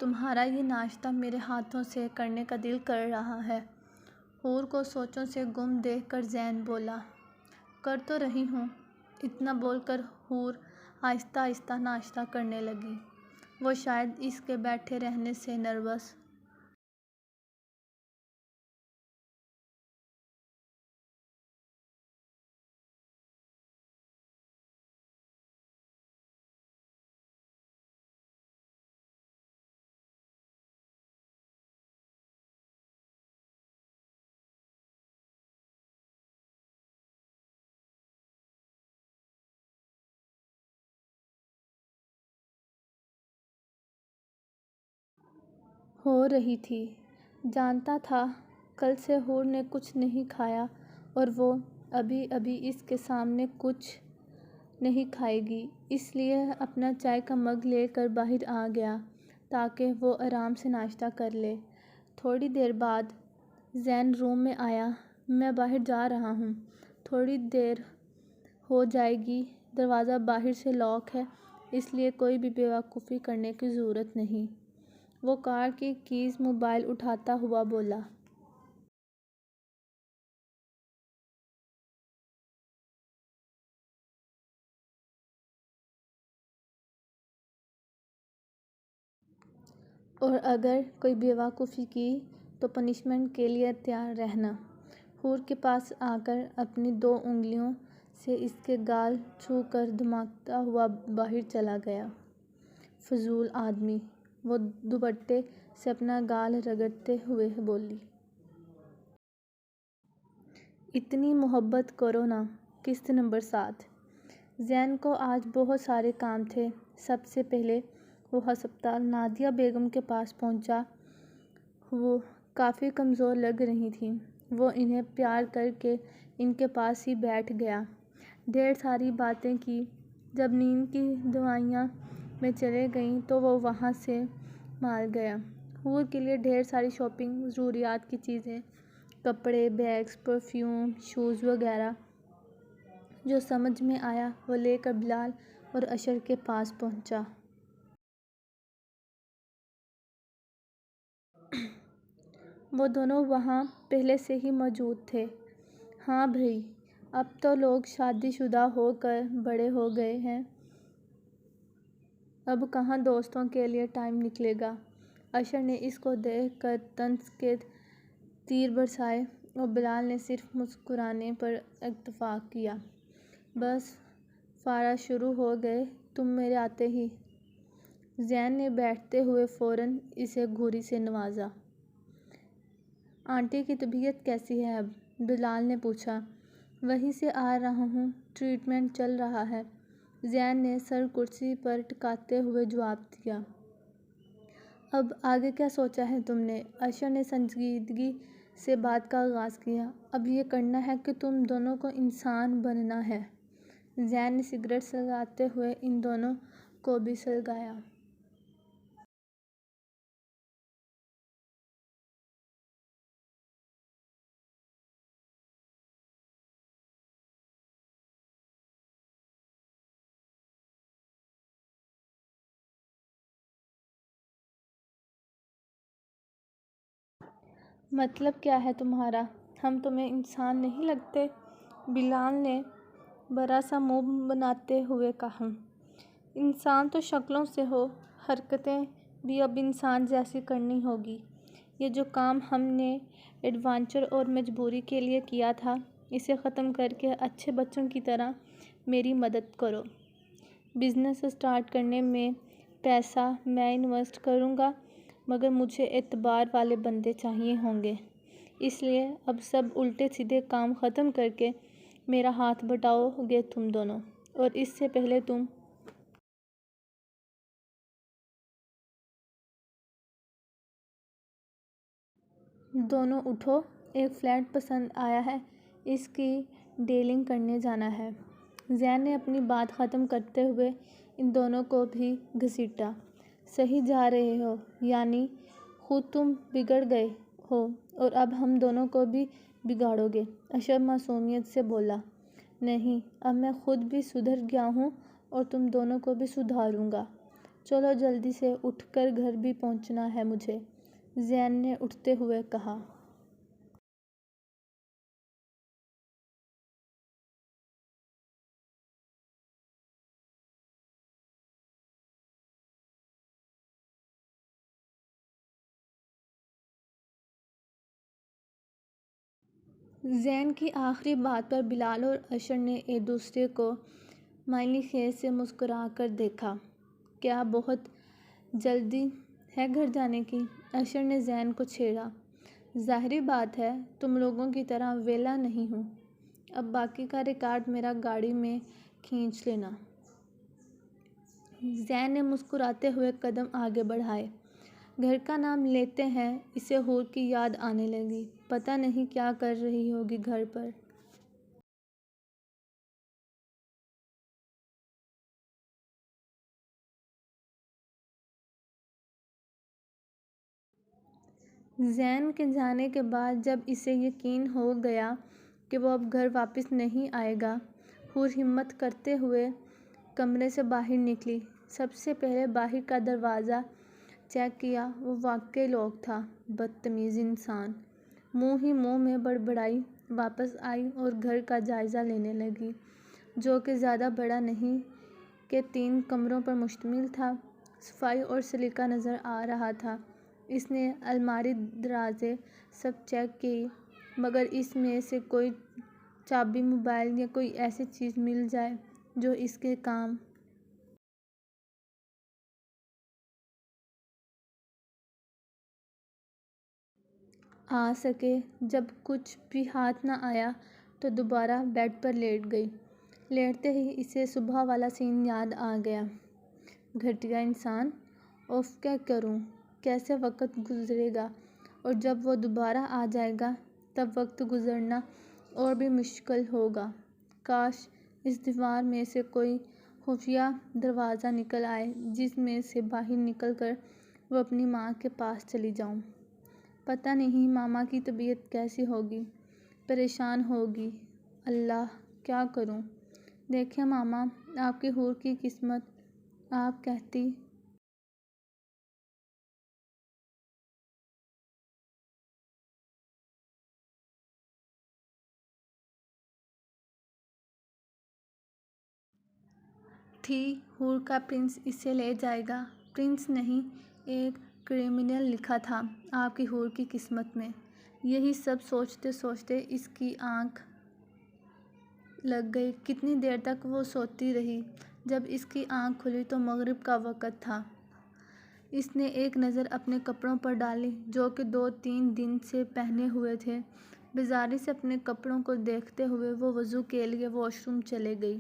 [SPEAKER 1] تمہارا یہ ناشتہ میرے ہاتھوں سے کرنے کا دل کر رہا ہے۔ حور کو سوچوں سے گم دیکھ کر زین بولا۔ کر تو رہی ہوں۔ اتنا بول کر حور آہستہ آہستہ ناشتہ کرنے لگی۔ وہ شاید اس کے بیٹھے رہنے سے نروس ہو رہی تھی۔ جانتا تھا کل سے حور نے کچھ نہیں کھایا اور وہ ابھی ابھی اس کے سامنے کچھ نہیں کھائے گی، اس لیے اپنا چائے کا مگ لے کر باہر آ گیا تاکہ وہ آرام سے ناشتہ کر لے۔ تھوڑی دیر بعد زین روم میں آیا۔ میں باہر جا رہا ہوں، تھوڑی دیر ہو جائے گی۔ دروازہ باہر سے لاک ہے، اس لیے کوئی بھی بے وقوفی کرنے کی ضرورت نہیں۔ وہ کار کی کیز موبائل اٹھاتا ہوا بولا۔ اور اگر کوئی بے وقوفی کی تو پنشمنٹ کے لیے تیار رہنا۔ حور کے پاس آ کر اپنی 2 انگلیوں سے اس کے گال چھو کر دمکتا ہوا باہر چلا گیا۔ فضول آدمی، وہ دوپٹے سے اپنا گال رگڑتے ہوئے بولی۔ اتنی محبت کرو نا۔ قسط نمبر 7۔ زین کو آج بہت سارے کام تھے۔ سب سے پہلے وہ ہسپتال نادیہ بیگم کے پاس پہنچا۔ وہ کافی کمزور لگ رہی تھیں۔ وہ انہیں پیار کر کے ان کے پاس ہی بیٹھ گیا۔ ڈھیر ساری باتیں کی۔ جب نیند کی دوائیاں میں چلے گئیں تو وہ وہاں سے مال گیا۔ حور کے لیے ڈھیر ساری شاپنگ، ضروریات کی چیزیں، کپڑے، بیگز، پرفیوم، شوز وغیرہ۔ جو سمجھ میں آیا وہ لے کر بلال اور اشر کے پاس پہنچا۔ وہ دونوں وہاں پہلے سے ہی موجود تھے۔ ہاں بھئی، اب تو لوگ شادی شدہ ہو کر بڑے ہو گئے ہیں، اب کہاں دوستوں کے لیے ٹائم نکلے گا؟ اشر نے اس کو دیکھ کر طنز کے تیر برسائے اور بلال نے صرف مسکرانے پر اکتفا کیا۔ بس فارا شروع ہو گئے تم میرے آتے ہی۔ زین نے بیٹھتے ہوئے فوراً اسے گھوری سے نوازا۔ آنٹی کی طبیعت کیسی ہے اب؟ بلال نے پوچھا۔ وہیں سے آ رہا ہوں، ٹریٹمنٹ چل رہا ہے، زین نے سر کرسی پر ٹکاتے ہوئے جواب دیا۔ اب آگے کیا سوچا ہے تم نے؟ اشر نے سنجیدگی سے بات کا آغاز کیا۔ اب یہ کرنا ہے کہ تم دونوں کو انسان بننا ہے۔ زین نے سگریٹ سلگاتے ہوئے ان دونوں کو بھی سلگایا۔ مطلب کیا ہے تمہارا؟ ہم تمہیں انسان نہیں لگتے؟ بلال نے برا سا منہ بناتے ہوئے کہا۔ انسان تو شکلوں سے ہو، حرکتیں بھی اب انسان جیسی کرنی ہوگی۔ یہ جو کام ہم نے ایڈونچر اور مجبوری کے لیے کیا تھا، اسے ختم کر کے اچھے بچوں کی طرح میری مدد کرو۔ بزنس اسٹارٹ کرنے میں پیسہ میں انویسٹ کروں گا، مگر مجھے اعتبار والے بندے چاہیے ہوں گے۔ اس لیے اب سب الٹے سیدھے کام ختم کر کے میرا ہاتھ بٹاؤ گے تم دونوں، اور اس سے پہلے تم دونوں اٹھو، ایک فلیٹ پسند آیا ہے، اس کی ڈیلنگ کرنے جانا ہے۔ زین نے اپنی بات ختم کرتے ہوئے ان دونوں کو بھی گھسیٹا۔ صحیح جا رہے ہو، یعنی خود تم بگڑ گئے ہو اور اب ہم دونوں کو بھی بگاڑو گے؟ اشرف معصومیت سے بولا۔ نہیں، اب میں خود بھی سدھر گیا ہوں اور تم دونوں کو بھی سدھاروں گا۔ چلو جلدی سے، اٹھ کر گھر بھی پہنچنا ہے مجھے، زین نے اٹھتے ہوئے کہا۔ زین کی آخری بات پر بلال اور اشر نے ایک دوسرے کو مائلی خیز سے مسکرا کر دیکھا۔ کیا بہت جلدی ہے گھر جانے کی؟ اشر نے زین کو چھیڑا۔ ظاہری بات ہے، تم لوگوں کی طرح ویلا نہیں ہوں۔ اب باقی کا ریکارڈ میرا گاڑی میں کھینچ لینا۔ زین نے مسکراتے ہوئے قدم آگے بڑھائے۔ گھر کا نام لیتے ہیں اسے حور کی یاد آنے لگی۔ پتہ نہیں کیا کر رہی ہوگی گھر پر۔ زین کے جانے کے بعد جب اسے یقین ہو گیا کہ وہ اب گھر واپس نہیں آئے گا، حور ہمت کرتے ہوئے کمرے سے باہر نکلی۔ سب سے پہلے باہر کا دروازہ چیک کیا، وہ واقعی لاک تھا۔ بدتمیز انسان، منہ ہی منہ میں بڑبڑائی۔ واپس آئی اور گھر کا جائزہ لینے لگی، جو کہ زیادہ بڑا نہیں کہ 3 کمروں پر مشتمل تھا۔ صفائی اور سلیقہ نظر آ رہا تھا۔ اس نے الماری، درازے سب چیک کی، مگر اس میں سے کوئی چابی، موبائل یا کوئی ایسی چیز مل جائے جو اس کے کام آ سکے۔ جب کچھ بھی ہاتھ نہ آیا تو دوبارہ بیڈ پر لیٹ گئی۔ لیٹتے ہی اسے صبح والا سین یاد آ گیا۔ گھٹیا انسان، اف کیا کروں، کیسے وقت گزرے گا، اور جب وہ دوبارہ آ جائے گا تب وقت گزرنا اور بھی مشکل ہوگا۔ کاش اس دیوار میں سے کوئی خفیہ دروازہ نکل آئے جس میں سے باہر نکل کر وہ اپنی ماں کے پاس چلی جاؤں۔ پتہ نہیں ماما کی طبیعت کیسی ہوگی، پریشان ہوگی۔ اللہ، کیا کروں؟ دیکھیں ماما، آپ کی حور کی قسمت، آپ کہتی تھی حور کا پرنس اسے لے جائے گا۔ پرنس نہیں، ایک کرمنل لکھا تھا آپ کی حور کی قسمت میں۔ یہی سب سوچتے سوچتے اس کی آنکھ لگ گئی۔ کتنی دیر تک وہ سوتی رہی۔ جب اس کی آنکھ کھلی تو مغرب کا وقت تھا۔ اس نے ایک نظر اپنے کپڑوں پر ڈالی جو کہ 2-3 دن سے پہنے ہوئے تھے۔ بیزاری سے اپنے کپڑوں کو دیکھتے ہوئے وہ وضو کے لیے واش روم چلے گئی۔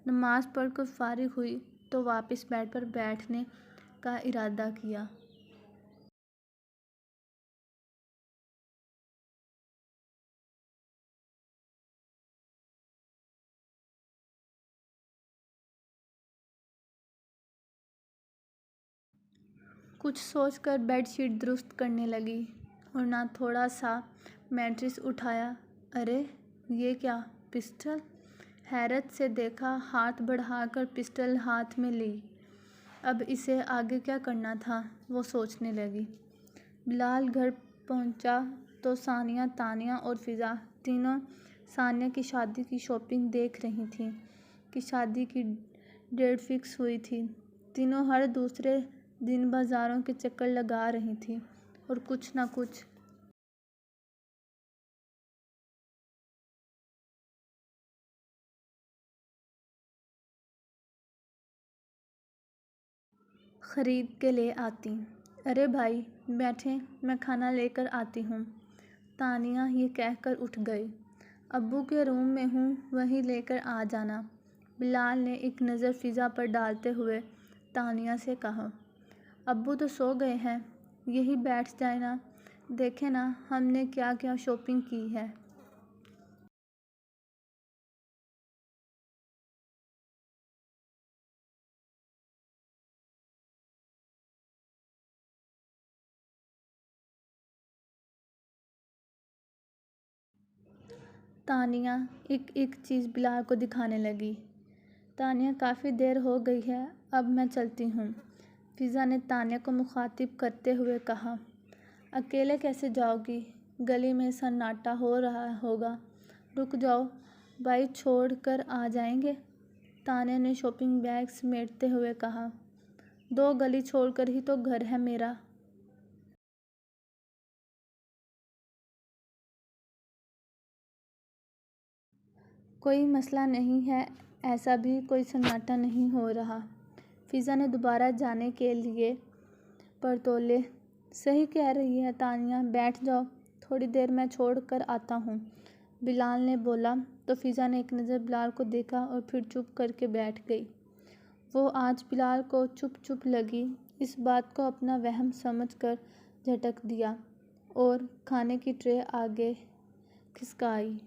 [SPEAKER 1] نماز پڑھ کر فارغ ہوئی تو واپس بیڈ پر بیٹھنے کا ارادہ کیا۔ کچھ سوچ کر بیڈ شیٹ درست کرنے لگی اور نہ تھوڑا سا میٹرس اٹھایا۔ ارے یہ کیا، پسٹل؟ حیرت سے دیکھا، ہاتھ بڑھا کر پسٹل ہاتھ میں لی۔ اب اسے آگے کیا کرنا تھا، وہ سوچنے لگی۔ بلال گھر پہنچا تو ثانیہ، تانیہ اور فضا تینوں ثانیہ کی شادی کی شاپنگ دیکھ رہی تھیں کہ شادی کی ڈیٹ فکس ہوئی تھی۔ تینوں ہر دوسرے دن بازاروں کے چکر لگا رہی تھیں اور کچھ نہ کچھ خرید کے لے آتیں۔ ارے بھائی بیٹھیں، میں کھانا لے کر آتی ہوں۔ تانیہ یہ کہہ کر اٹھ گئی۔ ابو کے روم میں ہوں، وہیں لے کر آ جانا۔ بلال نے ایک نظر فضا پر ڈالتے ہوئے تانیہ سے کہا۔ ابو تو سو گئے ہیں، یہیں بیٹھ جائیں نا، دیکھیں نا ہم نے کیا کیا شاپنگ کی ہے۔ تانیہ ایک ایک چیز بلال کو دکھانے لگی۔ تانیہ کافی دیر ہو گئی ہے، اب میں چلتی ہوں، فضا نے تانیہ کو مخاطب کرتے ہوئے کہا۔ اکیلے کیسے جاؤ گی؟ گلی میں سناٹا ہو رہا ہوگا، رک جاؤ، بھائی چھوڑ کر آ جائیں گے، تانیہ نے شاپنگ بیگ سمیٹتے ہوئے کہا۔ دو گلی چھوڑ کر ہی تو گھر ہے میرا۔ کوئی مسئلہ نہیں ہے، ایسا بھی کوئی سناٹا نہیں ہو رہا، فضا نے دوبارہ جانے کے لیے پر تولے۔ صحیح کہہ رہی ہے تانیہ، بیٹھ جاؤ، تھوڑی دیر میں چھوڑ کر آتا ہوں، بلال نے بولا تو فضا نے ایک نظر بلال کو دیکھا اور پھر چپ کر کے بیٹھ گئی۔ وہ آج بلال کو چپ چپ لگی، اس بات کو اپنا وہم سمجھ کر جھٹک دیا اور کھانے کی ٹرے آگے کھسکائی۔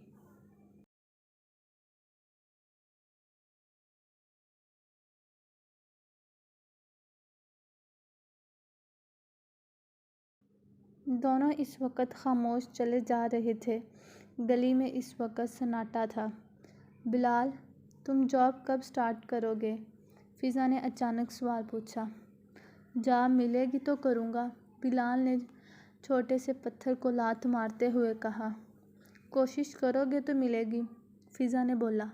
[SPEAKER 1] دونوں اس وقت خاموش چلے جا رہے تھے۔ گلی میں اس وقت سناٹا تھا۔ بلال، تم جاب کب سٹارٹ کرو گے؟ فضا نے اچانک سوال پوچھا۔ جاب ملے گی تو کروں گا، بلال نے چھوٹے سے پتھر کو لات مارتے ہوئے کہا۔ کوشش کرو گے تو ملے گی، فضا نے بولا۔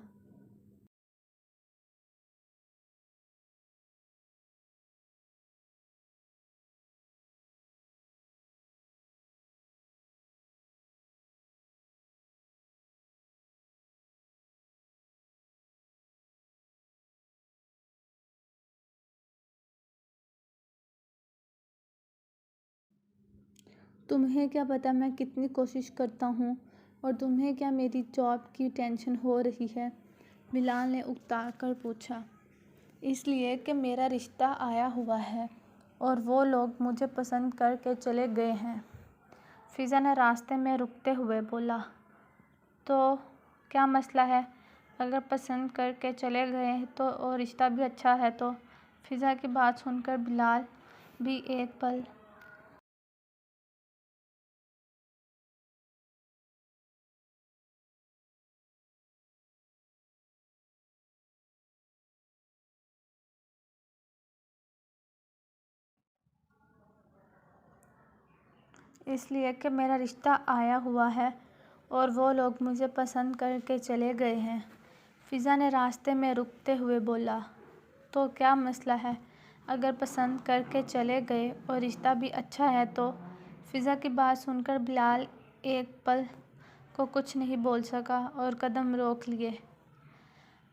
[SPEAKER 1] تمہیں کیا پتا میں کتنی کوشش کرتا ہوں اور تمہیں کیا میری جاب کی ٹینشن ہو رہی ہے؟ بلال نے اکتا کر پوچھا۔ اس لیے کہ میرا رشتہ آیا ہوا ہے اور وہ لوگ مجھے پسند کر کے چلے گئے ہیں، فضا نے راستے میں رکتے ہوئے بولا۔ تو کیا مسئلہ ہے؟ اگر پسند کر کے چلے گئے تو اور رشتہ بھی اچھا ہے تو؟ فضا کی بات سن کر بلال بھی ایک پل اس لیے کہ میرا رشتہ آیا ہوا ہے اور وہ لوگ مجھے پسند کر کے چلے گئے ہیں، فضا نے راستے میں رکتے ہوئے بولا۔ تو کیا مسئلہ ہے؟ اگر پسند کر کے چلے گئے اور رشتہ بھی اچھا ہے تو؟ فضا کی بات سن کر بلال ایک پل کو کچھ نہیں بول سکا اور قدم روک لیے،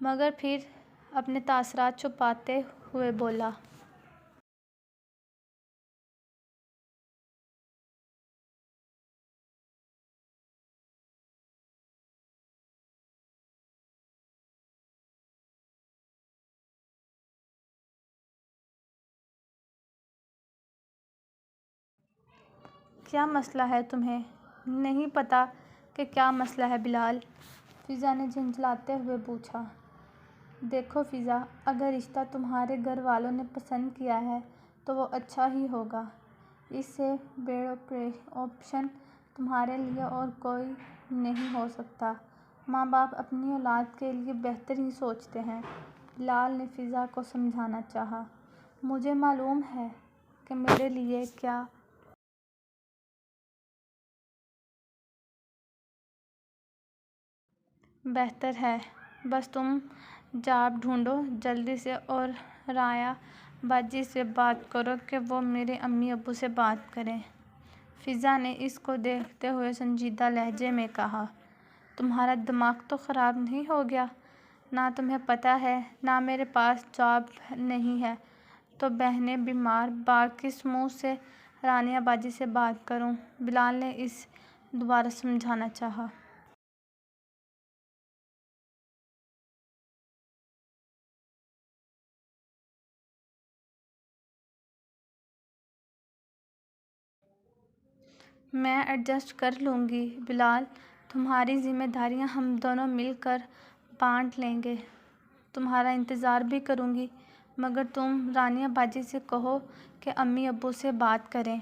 [SPEAKER 1] مگر پھر اپنے تاثرات چھپاتے ہوئے بولا۔ کیا مسئلہ ہے تمہیں؟ نہیں پتا کہ کیا مسئلہ ہے بلال، فضا نے جھنجھلاتے ہوئے پوچھا۔ دیکھو فضا، اگر رشتہ تمہارے گھر والوں نے پسند کیا ہے تو وہ اچھا ہی ہوگا، اس سے بڑا آپشن تمہارے لیے اور کوئی نہیں ہو سکتا، ماں باپ اپنی اولاد کے لیے بہتر ہی سوچتے ہیں، بلال نے فضا کو سمجھانا چاہا۔ مجھے معلوم ہے کہ میرے لیے کیا بہتر ہے، بس تم جاب ڈھونڈو جلدی سے اور رایا باجی سے بات کرو کہ وہ میرے امی ابو سے بات کریں۔ فضا نے اس کو دیکھتے ہوئے سنجیدہ لہجے میں کہا، تمہارا دماغ تو خراب نہیں ہو گیا؟ نہ تمہیں پتہ ہے نہ میرے پاس جاب نہیں ہے تو بہنیں بیمار، بار کس منہ سے رانیہ باجی سے بات کروں؟ بلال نے اسے دوبارہ سمجھانا چاہا۔ میں ایڈجسٹ کر لوں گی بلال، تمہاری ذمہ داریاں ہم دونوں مل کر بانٹ لیں گے۔ تمہارا انتظار بھی کروں گی، مگر تم رانیہ باجی سے کہو کہ امی ابو سے بات کریں،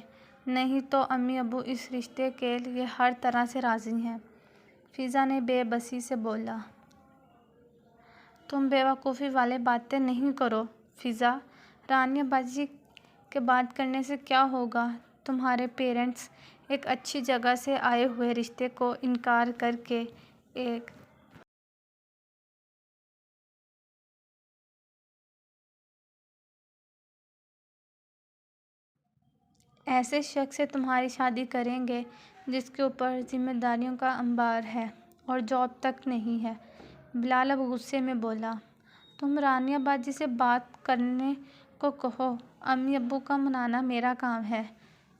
[SPEAKER 1] نہیں تو امی ابو اس رشتے کے لیے ہر طرح سے راضی ہیں۔ فضا نے بے بسی سے بولا۔ تم بیوقوفی والی باتیں نہیں کرو فضا، رانیہ باجی کے بات کرنے سے کیا ہوگا؟ تمہارے پیرنٹس ایک اچھی جگہ سے آئے ہوئے رشتے کو انکار کر کے ایک ایسے شخص سے تمہاری شادی کریں گے جس کے اوپر ذمہ داریوں کا انبار ہے اور جاب تک نہیں ہے۔ بلال اب غصے میں بولا، تم رانیہ باجی سے بات کرنے کو کہو، امی ابو کا منانا میرا کام ہے۔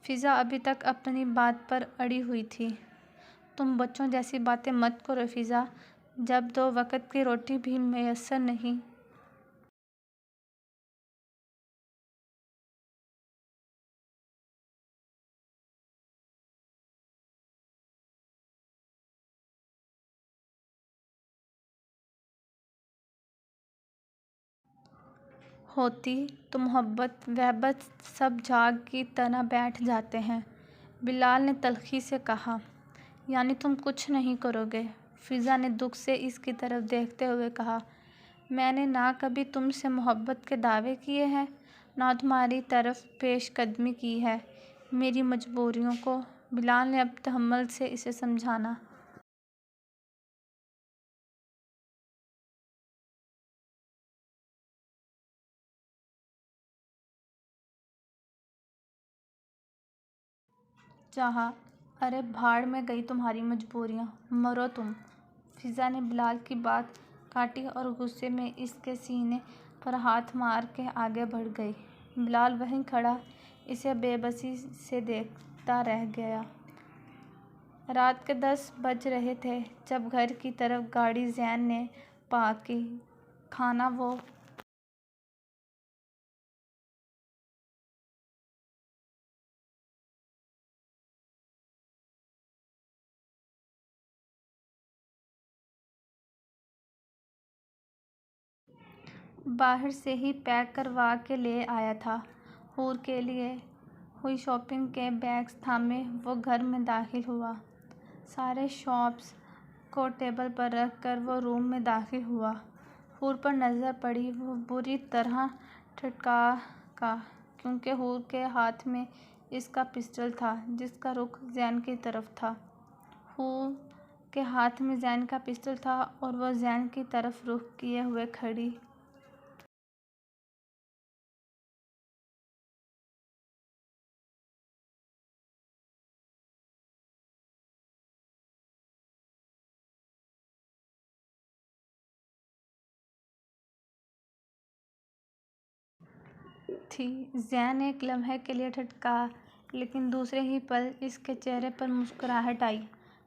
[SPEAKER 1] فضا ابھی تک اپنی بات پر اڑی ہوئی تھی۔ تم بچوں جیسی باتیں مت کرو فضا، جب دو وقت کی روٹی بھی میسر نہیں۔ ہوتی تو محبت وحبت سب جھاگ کی طرح بیٹھ جاتے ہیں۔ بلال نے تلخی سے کہا، یعنی تم کچھ نہیں کرو گے؟ فضا نے دکھ سے اس کی طرف دیکھتے ہوئے کہا، میں نے نہ کبھی تم سے محبت کے دعوے کیے ہیں، نہ تمہاری طرف پیش قدمی کی ہے۔ میری مجبوریوں کو بلال نے اب تحمل سے اسے سمجھانا چاہا۔ ارے بھاڑ میں گئی تمہاری مجبوریاں، مرو تم۔ فضا نے بلال کی بات کاٹی اور غصے میں اس کے سینے پر ہاتھ مار کے آگے بڑھ گئی۔ بلال وہیں کھڑا اسے بے بسی سے دیکھتا رہ گیا۔ رات کے 10 بج رہے تھے جب گھر کی طرف گاڑی زین نے پارک کی۔ کھانا وہ باہر سے ہی پیک کروا کے لے آیا تھا۔ حور کے لیے ہوئی شاپنگ کے بیگز تھامے وہ گھر میں داخل ہوا۔ سارے شاپس کو ٹیبل پر رکھ کر وہ روم میں داخل ہوا۔ حور پر نظر پڑی، وہ بری طرح ٹھٹکا گا کیونکہ حور کے ہاتھ میں اس کا پسٹل تھا جس کا رخ زین کی طرف تھا۔ حور کے ہاتھ میں زین کا پسٹل تھا اور وہ زین کی طرف رخ کیے ہوئے کھڑی تھی۔ زین ایک لمحے کے لیے ٹھٹکا، لیکن دوسرے ہی پل اس کے چہرے پر مسکراہٹ آئی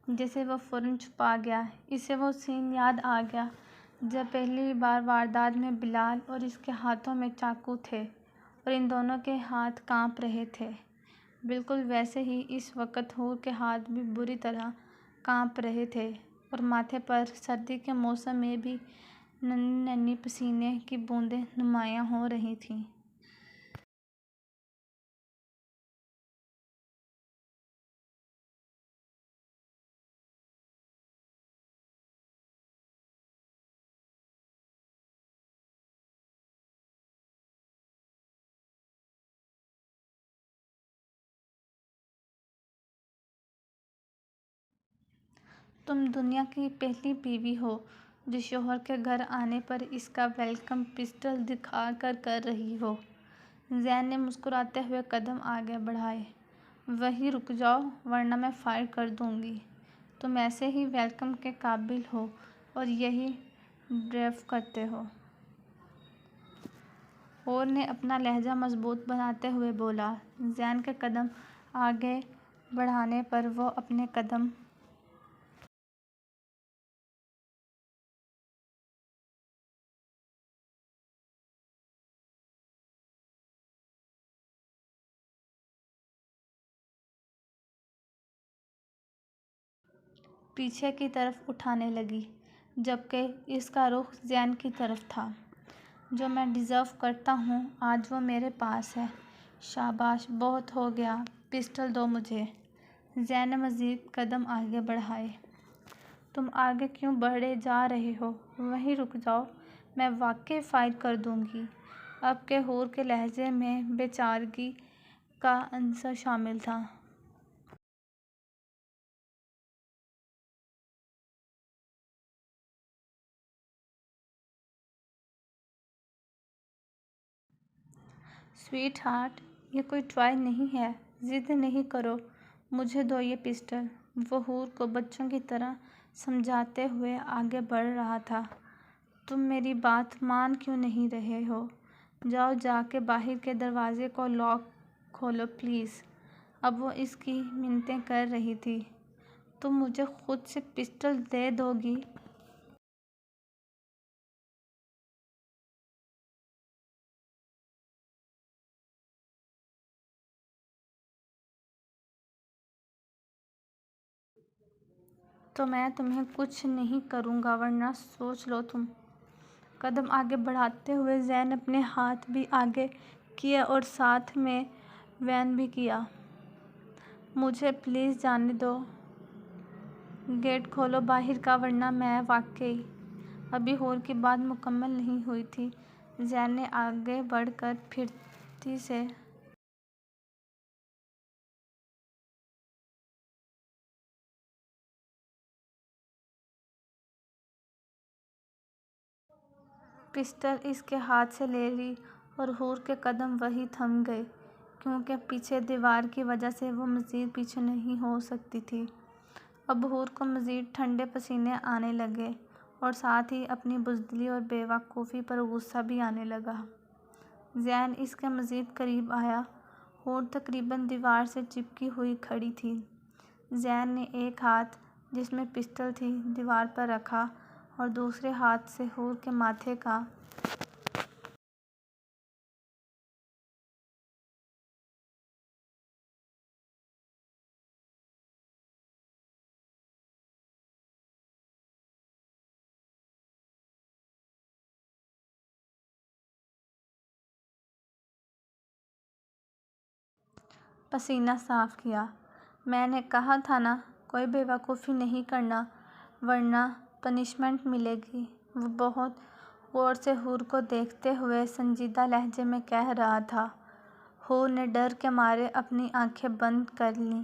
[SPEAKER 1] جسے وہ فوراً چھپا گیا۔ اسے وہ سین یاد آ گیا جب پہلی بار واردات میں بلال اور اس کے ہاتھوں میں چاقو تھے اور ان دونوں کے ہاتھ کانپ رہے تھے۔ بالکل ویسے ہی اس وقت حور کے ہاتھ بھی بری طرح کانپ رہے تھے اور ماتھے پر سردی کے موسم میں بھی ننھی ننھی پسینے کی بوندیں نمایاں ہو رہی تھیں۔ تم دنیا کی پہلی بیوی ہو جو شوہر کے گھر آنے پر اس کا ویلکم پسٹل دکھا کر رہی ہو۔ زین نے مسکراتے ہوئے قدم آگے بڑھائے۔ وہیں رک جاؤ ورنہ میں فائر کر دوں گی۔ تم ایسے ہی ویلکم کے قابل ہو اور یہی ڈیزرو کرتے ہو۔ ہور نے اپنا لہجہ مضبوط بناتے ہوئے بولا۔ زین کے قدم آگے بڑھانے پر وہ اپنے قدم پیچھے کی طرف اٹھانے لگی جبکہ اس کا رخ زین کی طرف تھا۔ جو میں ڈیزرو کرتا ہوں آج وہ میرے پاس ہے۔ شاباش، بہت ہو گیا، پسٹل دو مجھے۔ زین نے مزید قدم آگے بڑھائے۔ تم آگے کیوں بڑھے جا رہے ہو؟ وہیں رک جاؤ، میں واقعی فائر کر دوں گی۔ اب کے ہور کے لہجے میں بے چارگی کا عنصر شامل تھا۔ سویٹ ہارٹ، یہ کوئی ٹوائے نہیں ہے، ضد نہیں کرو، مجھے دو یہ پسٹل۔ وہ ہور کو بچوں کی طرح سمجھاتے ہوئے آگے بڑھ رہا تھا۔ تم میری بات مان کیوں نہیں رہے ہو؟ جاؤ جا کے باہر کے دروازے کو لاک کھولو پلیز۔ اب وہ اس کی منتیں کر رہی تھی۔ تم مجھے خود سے پسٹل دے دو گی؟ تو میں تمہیں کچھ نہیں کروں گا ورنہ سوچ لو تم۔ قدم آگے بڑھاتے ہوئے زین نے اپنے ہاتھ بھی آگے کیے اور ساتھ میں وین بھی کیا۔ مجھے پلیز جانے دو۔ گیٹ کھولو باہر کا ورنہ میں واقعی… ابھی ہور کی بات مکمل نہیں ہوئی تھی۔ زین نے آگے بڑھ کر پھرتی سے پسٹل اس کے ہاتھ سے لے لی اور ہور کے قدم وہیں تھم گئے کیونکہ پیچھے دیوار کی وجہ سے وہ مزید پیچھے نہیں ہو سکتی تھی۔ اب ہور کو مزید ٹھنڈے پسینے آنے لگے اور ساتھ ہی اپنی بزدلی اور بے وقوفی پر غصہ بھی آنے لگا۔ زین اس کے مزید قریب آیا۔ ہور تقریباً دیوار سے چپکی ہوئی کھڑی تھی۔ زین نے ایک ہاتھ جس میں پسٹل تھی دیوار پر رکھا اور دوسرے ہاتھ سے ہور کے ماتھے کا پسینہ صاف کیا۔ میں نے کہا تھا نا کوئی بے وقوفی نہیں کرنا ورنہ پنشمنٹ ملے گی۔ وہ بہت غور سے ہور کو دیکھتے ہوئے سنجیدہ لہجے میں کہہ رہا تھا۔ ہور نے ڈر کے مارے اپنی آنکھیں بند کر لیں۔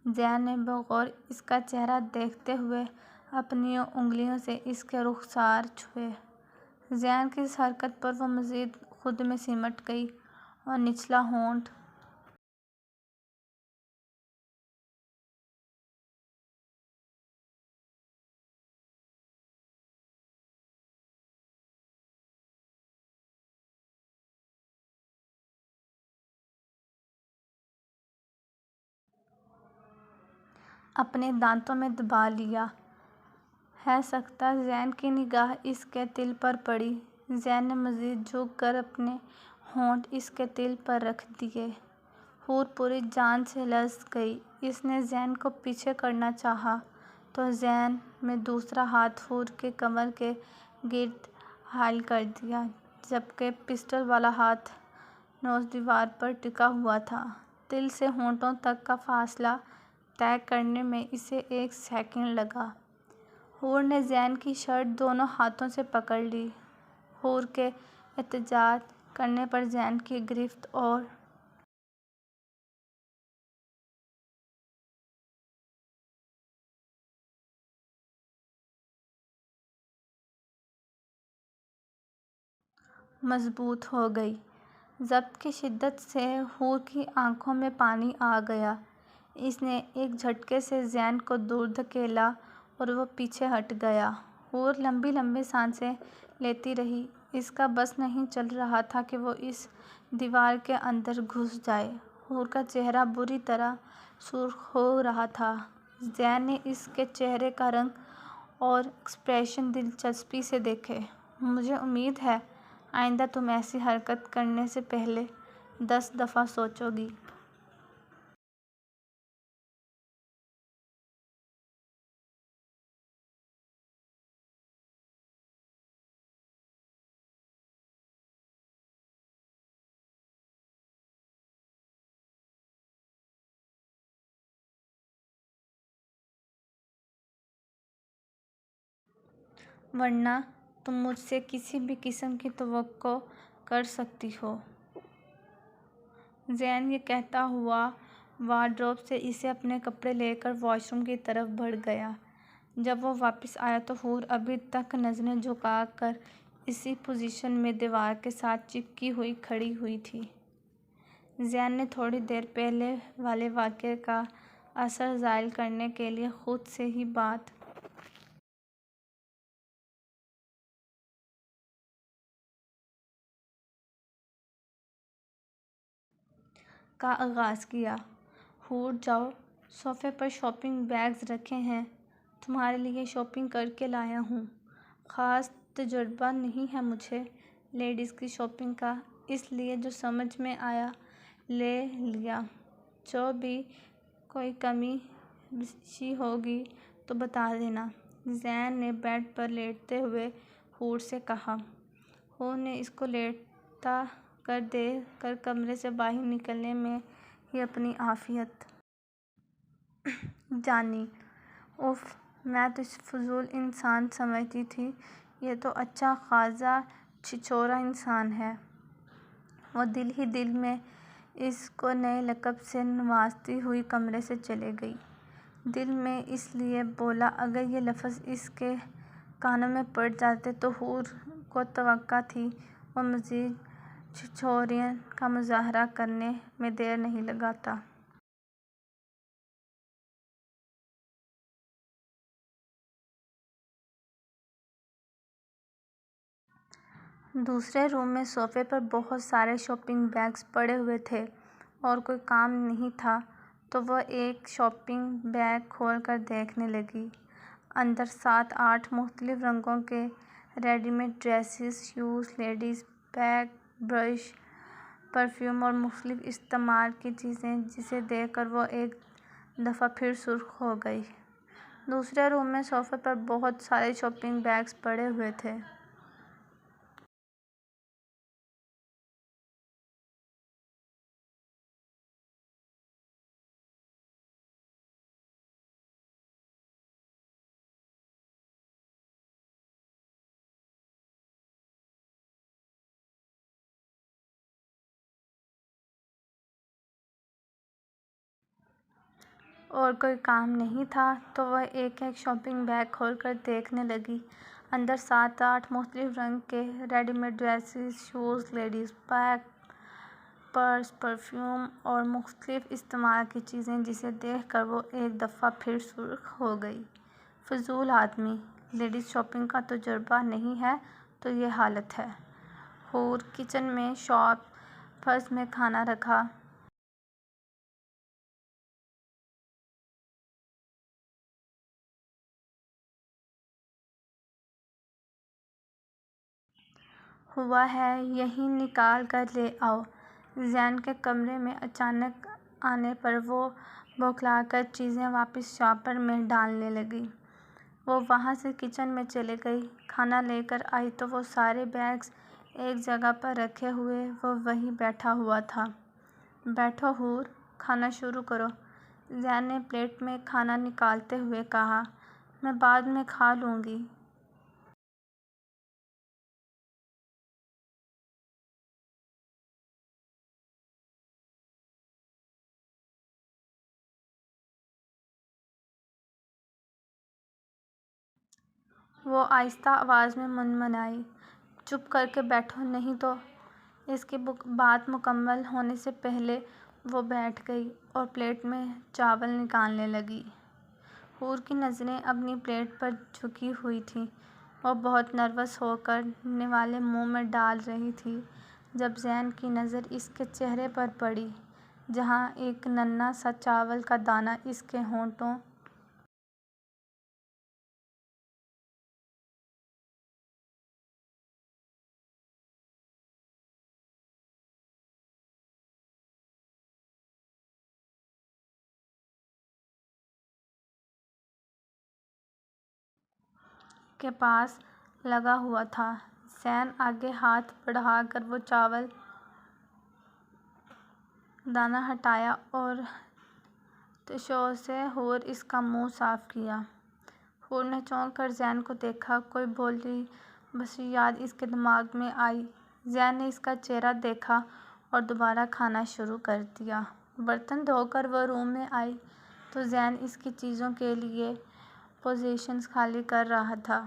[SPEAKER 1] زین نے بغور اس کا چہرہ دیکھتے ہوئے اپنی انگلیوں سے اس کے رخسار چھوئے۔ زین کی اس حرکت پر وہ مزید خود میں سمٹ گئی اور نچلا ہونٹ اپنے دانتوں میں دبا لیا۔ ہے سکتا زین کی نگاہ اس کے تل پر پڑی۔ زین نے مزید جھک کر اپنے ہونٹ اس کے تل پر رکھ دیے۔ ہور پوری جان سے لرز گئی۔ اس نے زین کو پیچھے کرنا چاہا تو زین میں دوسرا ہاتھ ہور کی کمر کے گرد حائل کر دیا جبکہ پسٹل والا ہاتھ نوز دیوار پر ٹکا ہوا تھا۔ تل سے ہونٹوں تک کا فاصلہ طے کرنے میں اسے ایک سیکنڈ لگا۔ ہور نے زین کی شرٹ دونوں ہاتھوں سے پکڑ لی۔ ہور کے احتجاج کرنے پر زین کی گرفت اور مضبوط ہو گئی۔ ضبط کی شدت سے حور کی آنکھوں میں پانی آ گیا۔ اس نے ایک جھٹکے سے زین کو دور دھکیلا اور وہ پیچھے ہٹ گیا۔ حور لمبی لمبی سانسیں لیتی رہی۔ اس کا بس نہیں چل رہا تھا کہ وہ اس دیوار کے اندر گھس جائے۔ حور کا چہرہ بری طرح سرخ ہو رہا تھا۔ زین نے اس کے چہرے کا رنگ اور ایکسپریشن دلچسپی سے دیکھے۔ مجھے امید ہے آئندہ تم ایسی حرکت کرنے سے پہلے 10 دفعہ سوچو گی۔ ورنہ تم مجھ سے کسی بھی قسم کی توقع کر سکتی ہو۔ زین یہ کہتا ہوا وارڈروب سے اسے اپنے کپڑے لے کر واش روم کی طرف بڑھ گیا۔ جب وہ واپس آیا تو حور ابھی تک نظریں جھکا کر اسی پوزیشن میں دیوار کے ساتھ چپکی ہوئی کھڑی ہوئی تھی۔ زین نے تھوڑی دیر پہلے والے واقعے کا اثر زائل کرنے کے لیے خود سے ہی بات کا آغاز کیا۔ حور جاؤ، صوفے پر شاپنگ بیگز رکھے ہیں، تمہارے لیے شاپنگ کر کے لایا ہوں۔ خاص تجربہ نہیں ہے مجھے لیڈیز کی شاپنگ کا، اس لیے جو سمجھ میں آیا لے لیا۔ جو بھی کوئی کمی بیشی ہوگی تو بتا دینا۔ زین نے بیڈ پر لیٹتے ہوئے حور سے کہا۔ حور نے اس کو لیٹا کر دیکھ کر کمرے سے باہر نکلنے میں ہی اپنی عافیت جانی۔ اف، میں تو اسے فضول انسان سمجھتی تھی، یہ تو اچھا خاصا چھچھورا انسان ہے۔ وہ دل ہی دل میں اس کو نئے لقب سے نوازتی ہوئی کمرے سے چلی گئی۔ دل میں اس لیے بولا اگر یہ لفظ اس کے کانوں میں پڑ جاتے تو حور کو توقع تھی وہ مزید چھچھوریت کا مظاہرہ کرنے میں دیر نہیں لگاتا۔ دوسرے روم میں صوفے پر بہت سارے شاپنگ بیگز پڑے ہوئے تھے اور کوئی کام نہیں تھا تو وہ ایک شاپنگ بیگ کھول کر دیکھنے لگی۔ اندر 7-8 مختلف رنگوں کے ready made dresses, shoes, ladies bag, brush, perfume اور مختلف استعمال کی چیزیں جسے دیکھ کر وہ ایک دفعہ پھر سرخ ہو گئی۔ دوسرے روم میں صوفے پر بہت سارے شاپنگ بیگز پڑے ہوئے تھے۔ اور کوئی کام نہیں تھا تو وہ ایک ایک شاپنگ بیگ کھول کر دیکھنے لگی۔ اندر 7-8 مختلف رنگ کے ready made dresses, shoes, ladies bag, purse, perfume اور مختلف استعمال کی چیزیں جسے دیکھ کر وہ ایک دفعہ پھر سرخ ہو گئی۔ فضول آدمی، لیڈیز شاپنگ کا تجربہ نہیں ہے تو یہ حالت ہے۔ حور کچن میں شاپ فرش میں کھانا رکھا ہوا ہے، یہیں نکال کر لے آؤ۔ زین کے کمرے میں اچانک آنے پر وہ بوکھلا کر چیزیں واپس شاپر میں ڈالنے لگی۔ وہ وہاں سے کچن میں چلی گئی۔ کھانا لے کر آئی تو وہ سارے بیگز ایک جگہ پر رکھے ہوئے وہ وہیں بیٹھا ہوا تھا۔ بیٹھو حور، کھانا شروع کرو۔ زین نے پلیٹ میں کھانا نکالتے ہوئے کہا۔ میں بعد میں کھا لوں گی۔ وہ آہستہ آواز میں منمنائی۔ چپ کر کے بیٹھو نہیں تو۔ اس کی بات مکمل ہونے سے پہلے وہ بیٹھ گئی اور پلیٹ میں چاول نکالنے لگی۔ حور کی نظریں اپنی پلیٹ پر جھکی ہوئی تھیں۔ وہ بہت نروس ہو کر نوالے منہ میں ڈال رہی تھی جب زین کی نظر اس کے چہرے پر پڑی، جہاں ایک ننھا سا چاول کا دانہ اس کے ہونٹوں کے پاس لگا ہوا تھا۔ زین آگے ہاتھ بڑھا کر وہ چاول دانہ ہٹایا اور ٹشو سے حور اس کا منہ صاف کیا۔ حور نے چونک کر زین کو دیکھا۔ کوئی بولی بسری یاد اس کے دماغ میں آئی۔ زین نے اس کا چہرہ دیکھا اور دوبارہ کھانا شروع کر دیا۔ برتن دھو کر وہ روم میں آئی تو زین اس کی چیزوں کے لیے پوزیشنز خالی کر رہا تھا۔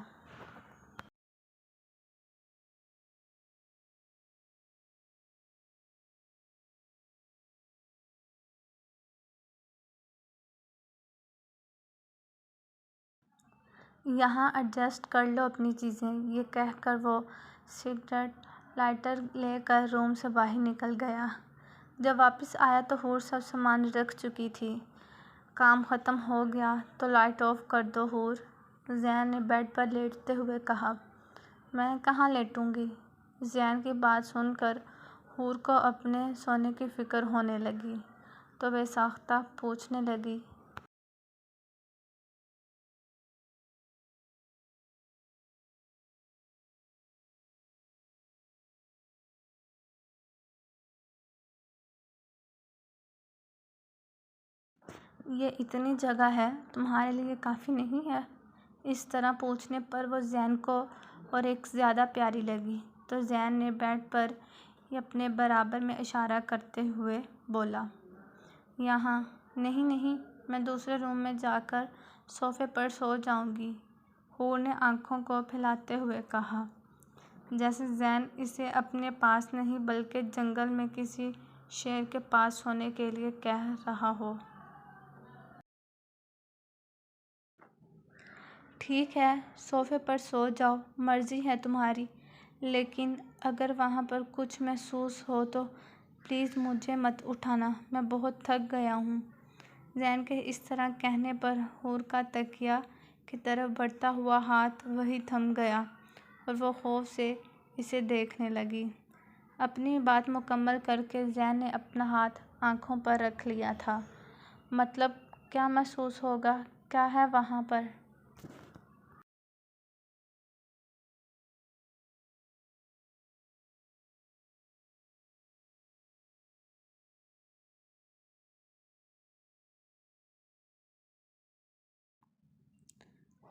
[SPEAKER 1] یہاں ایڈجسٹ کر لو اپنی چیزیں، یہ کہہ کر وہ سگریٹ لائٹر لے کر روم سے باہر نکل گیا۔ جب واپس آیا تو حور سب سامان رکھ چکی تھی۔ کام ختم ہو گیا تو لائٹ آف کر دو حور، زین نے بیڈ پر لیٹتے ہوئے کہا۔ میں کہاں لیٹوں گی؟ زین کی بات سن کر حور کو اپنے سونے کی فکر ہونے لگی تو بے ساختہ پوچھنے لگی۔ یہ اتنی جگہ ہے، تمہارے لیے کافی نہیں ہے؟ اس طرح پوچھنے پر وہ زین کو اور ایک زیادہ پیاری لگی تو زین نے بیڈ پر ہی اپنے برابر میں اشارہ کرتے ہوئے بولا، یہاں؟ نہیں نہیں، میں دوسرے روم میں جا کر صوفے پر سو جاؤں گی، حور نے آنکھوں کو پھیلاتے ہوئے کہا، جیسے زین اسے اپنے پاس نہیں بلکہ جنگل میں کسی شیر کے پاس سونے کے لیے کہہ رہا ہو۔ ٹھیک ہے، صوفے پر سو جاؤ، مرضی ہے تمہاری، لیکن اگر وہاں پر کچھ محسوس ہو تو پلیز مجھے مت اٹھانا، میں بہت تھک گیا ہوں۔ زین کے اس طرح کہنے پر حور کا تکیہ کی طرف بڑھتا ہوا ہاتھ وہیں تھم گیا اور وہ خوف سے اسے دیکھنے لگی۔ اپنی بات مکمل کر کے زین نے اپنا ہاتھ آنکھوں پر رکھ لیا تھا۔ مطلب کیا محسوس ہوگا؟ کیا ہے وہاں پر؟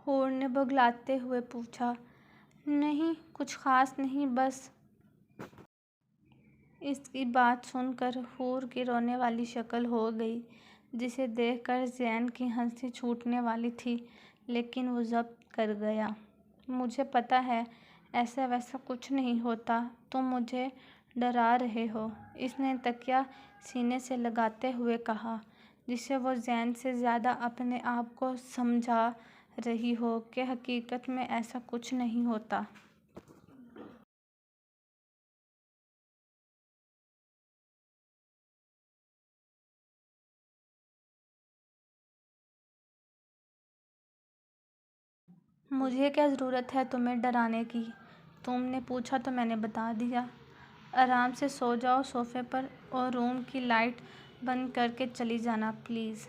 [SPEAKER 1] حور نے بگلاتے ہوئے پوچھا۔ نہیں، کچھ خاص نہیں، بس۔ اس کی بات سن کر حور کی رونے والی شکل ہو گئی، جسے دیکھ کر زین کی ہنسی چھوٹنے والی تھی لیکن وہ ضبط کر گیا۔ مجھے پتہ ہے ایسا ویسا کچھ نہیں ہوتا، تم مجھے ڈرا رہے ہو، اس نے تکیہ سینے سے لگاتے ہوئے کہا، جسے وہ زین سے زیادہ اپنے آپ کو سمجھا رہی ہو کہ حقیقت میں ایسا کچھ نہیں ہوتا۔ مجھے کیا ضرورت ہے تمہیں ڈرانے کی؟ تم نے پوچھا تو میں نے بتا دیا۔ آرام سے سو جاؤ صوفے پر اور روم کی لائٹ بند کر کے چلی جانا پلیز،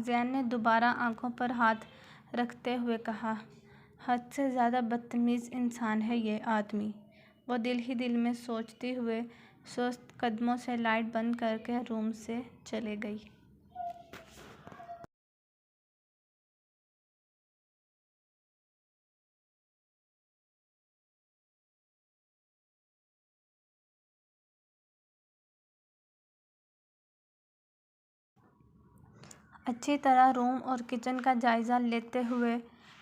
[SPEAKER 1] زین نے دوبارہ آنکھوں پر ہاتھ رکھتے ہوئے کہا۔ حد سے زیادہ بدتمیز انسان ہے یہ آدمی، وہ دل ہی دل میں سوچتی ہوئے سست قدموں سے لائٹ بند کر کے روم سے چلی گئی۔ اچھی طرح روم اور کچن کا جائزہ لیتے ہوئے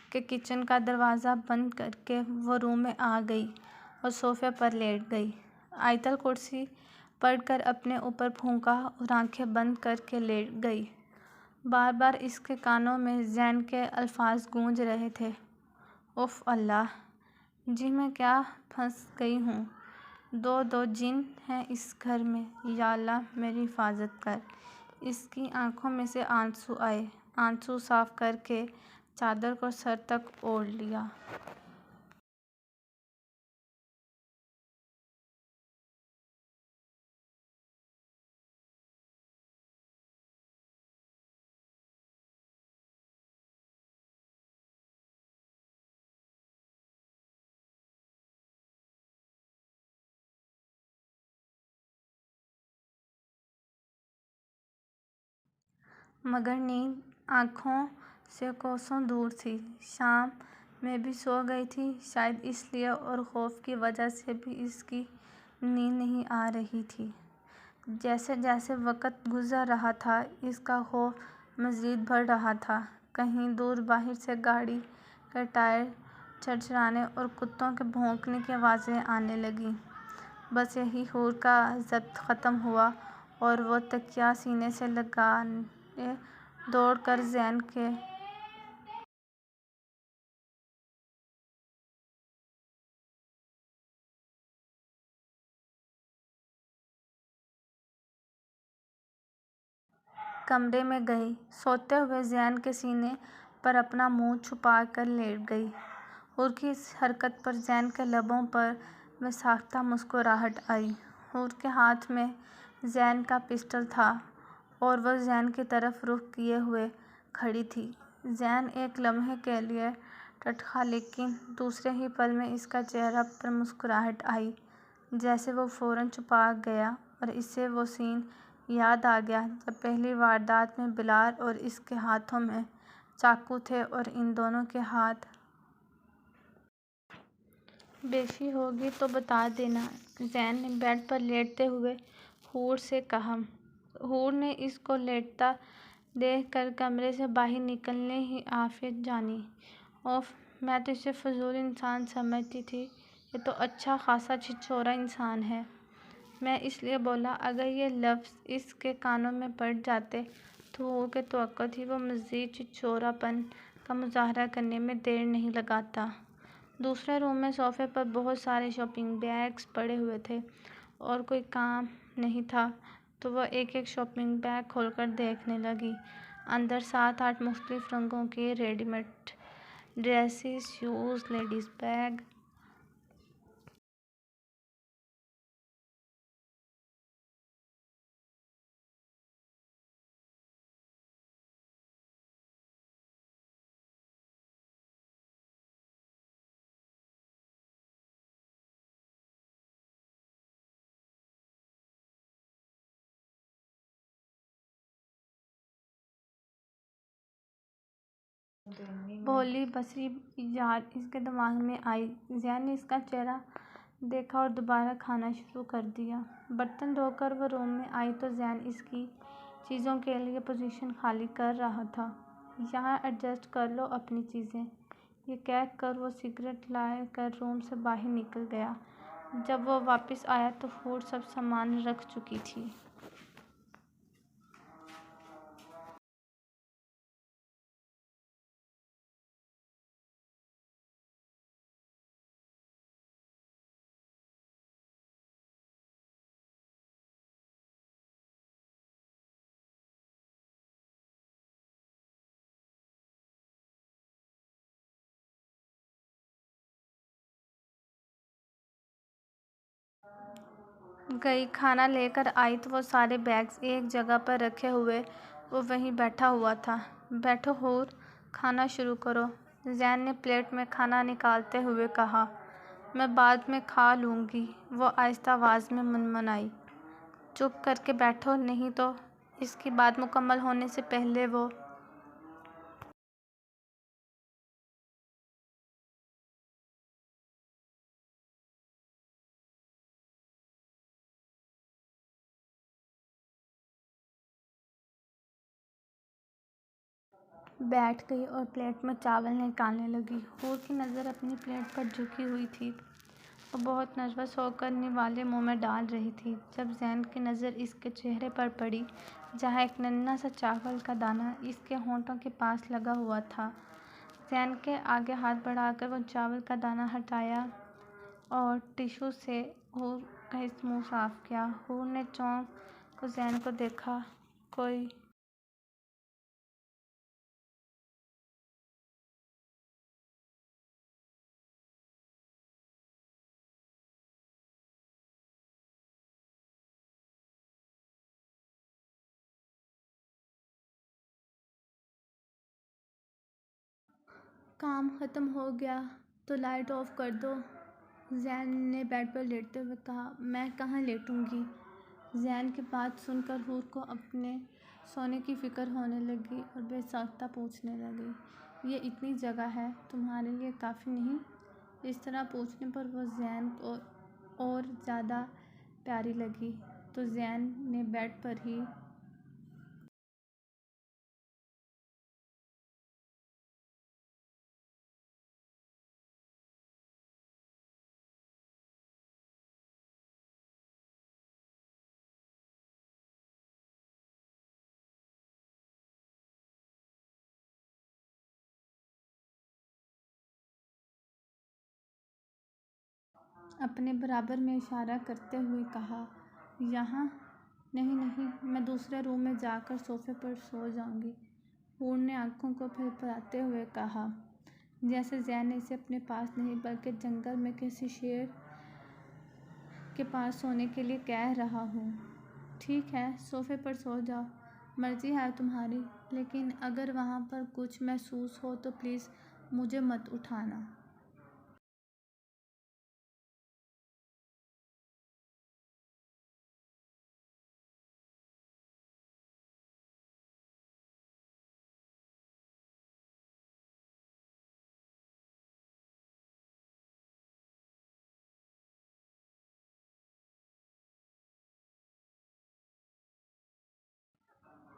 [SPEAKER 1] کہ کچن کا دروازہ بند کر کے وہ روم میں آ گئی اور صوفے پر لیٹ گئی۔ آیت الکرسی پڑھ کر اپنے اوپر پھونکا اور آنکھیں بند کر کے لیٹ گئی۔ بار بار اس کے کانوں میں زین کے الفاظ گونج رہے تھے، اف اللہ! جی میں کیا پھنس گئی ہوں! دو جن ہیں اس گھر میں، یا اللہ میری حفاظت کر! اس کی آنکھوں میں سے آنسو آئے۔ آنسو صاف کر کے چادر کو سر تک اوڑھ لیا۔ مگر نیند آنکھوں سے کوسوں دور تھی۔ شام میں بھی سو گئی تھی، شاید اس لیے اور خوف کی وجہ سے بھی اس کی نیند نہیں آ رہی تھی۔ جیسے جیسے وقت گزر رہا تھا اس کا خوف مزید بڑھ رہا تھا۔ کہیں دور باہر سے گاڑی کے ٹائر چرچرانے اور کتوں کے بھونکنے کی آوازیں آنے لگیں۔ بس یہیں حور کا ضبط ختم ہوا اور وہ تکیہ سینے سے لگائے دوڑ کر زین کے کمرے میں گئی۔ سوتے ہوئے زین کے سینے پر اپنا منہ چھپا کر لیٹ گئی۔ حور کی اس حرکت پر زین کے لبوں پر بے ساختہ مسکراہٹ آئی۔ حور کے ہاتھ میں زین کا پسٹل تھا اور وہ زین کی طرف رخ کیے ہوئے کھڑی تھی۔ زین ایک لمحے کے لیے ٹھٹکا لیکن دوسرے ہی پل میں اس کا چہرہ پر مسکراہٹ آئی۔ جیسے وہ فوراً چھپا گیا اور اسے وہ سین یاد آ گیا جب پہلی واردات میں بلال اور اس کے ہاتھوں میں چاقو تھے اور ان دونوں کے ہاتھ بیشی ہوگی تو بتا دینا، زین نے بیڈ پر لیٹتے ہوئے حور سے کہا۔ حور نے اس کو لیٹا دیکھ کر کمرے سے باہر نکلنے ہی عافیت جانی، اوف! میں تو اسے فضول انسان سمجھتی تھی، یہ تو اچھا خاصا چھچورا انسان ہے۔ میں اس لیے بولا اگر یہ لفظ اس کے کانوں میں پڑ جاتے تو حور کی توقع تھی وہ مزید چھچورا پن کا مظاہرہ کرنے میں دیر نہیں لگاتا۔ دوسرے روم میں صوفے پر بہت سارے شاپنگ بیگز پڑے ہوئے تھے اور کوئی کام نہیں تھا تو وہ ایک ایک شاپنگ بیگ کھول کر دیکھنے لگی۔ اندر 7-8 مختلف رنگوں کی ready made dresses, shoes, ladies bag بھولی بصری ایجاد اس کے دماغ میں آئی۔ زین نے اس کا چہرہ دیکھا اور دوبارہ کھانا شروع کر دیا۔ برتن دھو کر وہ روم میں آئی تو زین اس کی چیزوں کے لیے پوزیشن خالی کر رہا تھا۔ یہاں ایڈجسٹ کر لو اپنی چیزیں، یہ کہہ کر وہ سگریٹ لے کر روم سے باہر نکل گیا۔ جب وہ واپس آیا تو حور سب سامان رکھ چکی تھی۔ گئی، کھانا لے کر آئی تو وہ سارے بیگز ایک جگہ پر رکھے ہوئے وہ وہیں بیٹھا ہوا تھا۔ بیٹھو حور، کھانا شروع کرو، زین نے پلیٹ میں کھانا نکالتے ہوئے کہا۔ میں بعد میں کھا لوں گی، وہ آہستہ آواز میں منمنائی۔ چپ کر کے بیٹھو نہیں تو اس کی بات مکمل ہونے سے پہلے وہ بیٹھ گئی اور پلیٹ میں چاول نکالنے لگی۔ حور کی نظر اپنی پلیٹ پر جھکی ہوئی تھی۔ وہ بہت نروس ہو کر نوالے منہ میں ڈال رہی تھی جب زین کی نظر اس کے چہرے پر پڑی جہاں ایک ننھا سا چاول کا دانہ اس کے ہونٹوں کے پاس لگا ہوا تھا۔ زین کے آگے ہاتھ بڑھا کر وہ چاول کا دانہ ہٹایا اور ٹشو سے حور کا منہ صاف کیا۔ حور نے چونک کر زین کو دیکھا۔ کوئی کام ختم ہو گیا تو لائٹ آف کر دو، زین نے بیڈ پر لیٹتے ہوئے کہا۔ میں کہاں لیٹوں گی؟ زین کی بات سن کر حور کو اپنے سونے کی فکر ہونے لگی اور بے ساختہ پوچھنے لگی، یہ اتنی جگہ ہے تمہارے لیے کافی نہیں؟ اس طرح پوچھنے پر وہ زین کو اور زیادہ پیاری لگی تو زین نے بیڈ پر ہی اپنے برابر میں اشارہ کرتے ہوئے کہا، یہاں؟ نہیں نہیں، میں دوسرے روم میں جا کر صوفے پر سو جاؤں گی، حور نے آنکھوں کو پھرپھراتے ہوئے کہا، جیسے زین نے اسے اپنے پاس نہیں بلکہ جنگل میں کسی شیر کے پاس سونے کے لیے کہہ رہا ہو۔ ٹھیک ہے، صوفے پر سو جاؤ، مرضی ہے تمہاری، لیکن اگر وہاں پر کچھ محسوس ہو تو پلیز مجھے مت اٹھانا۔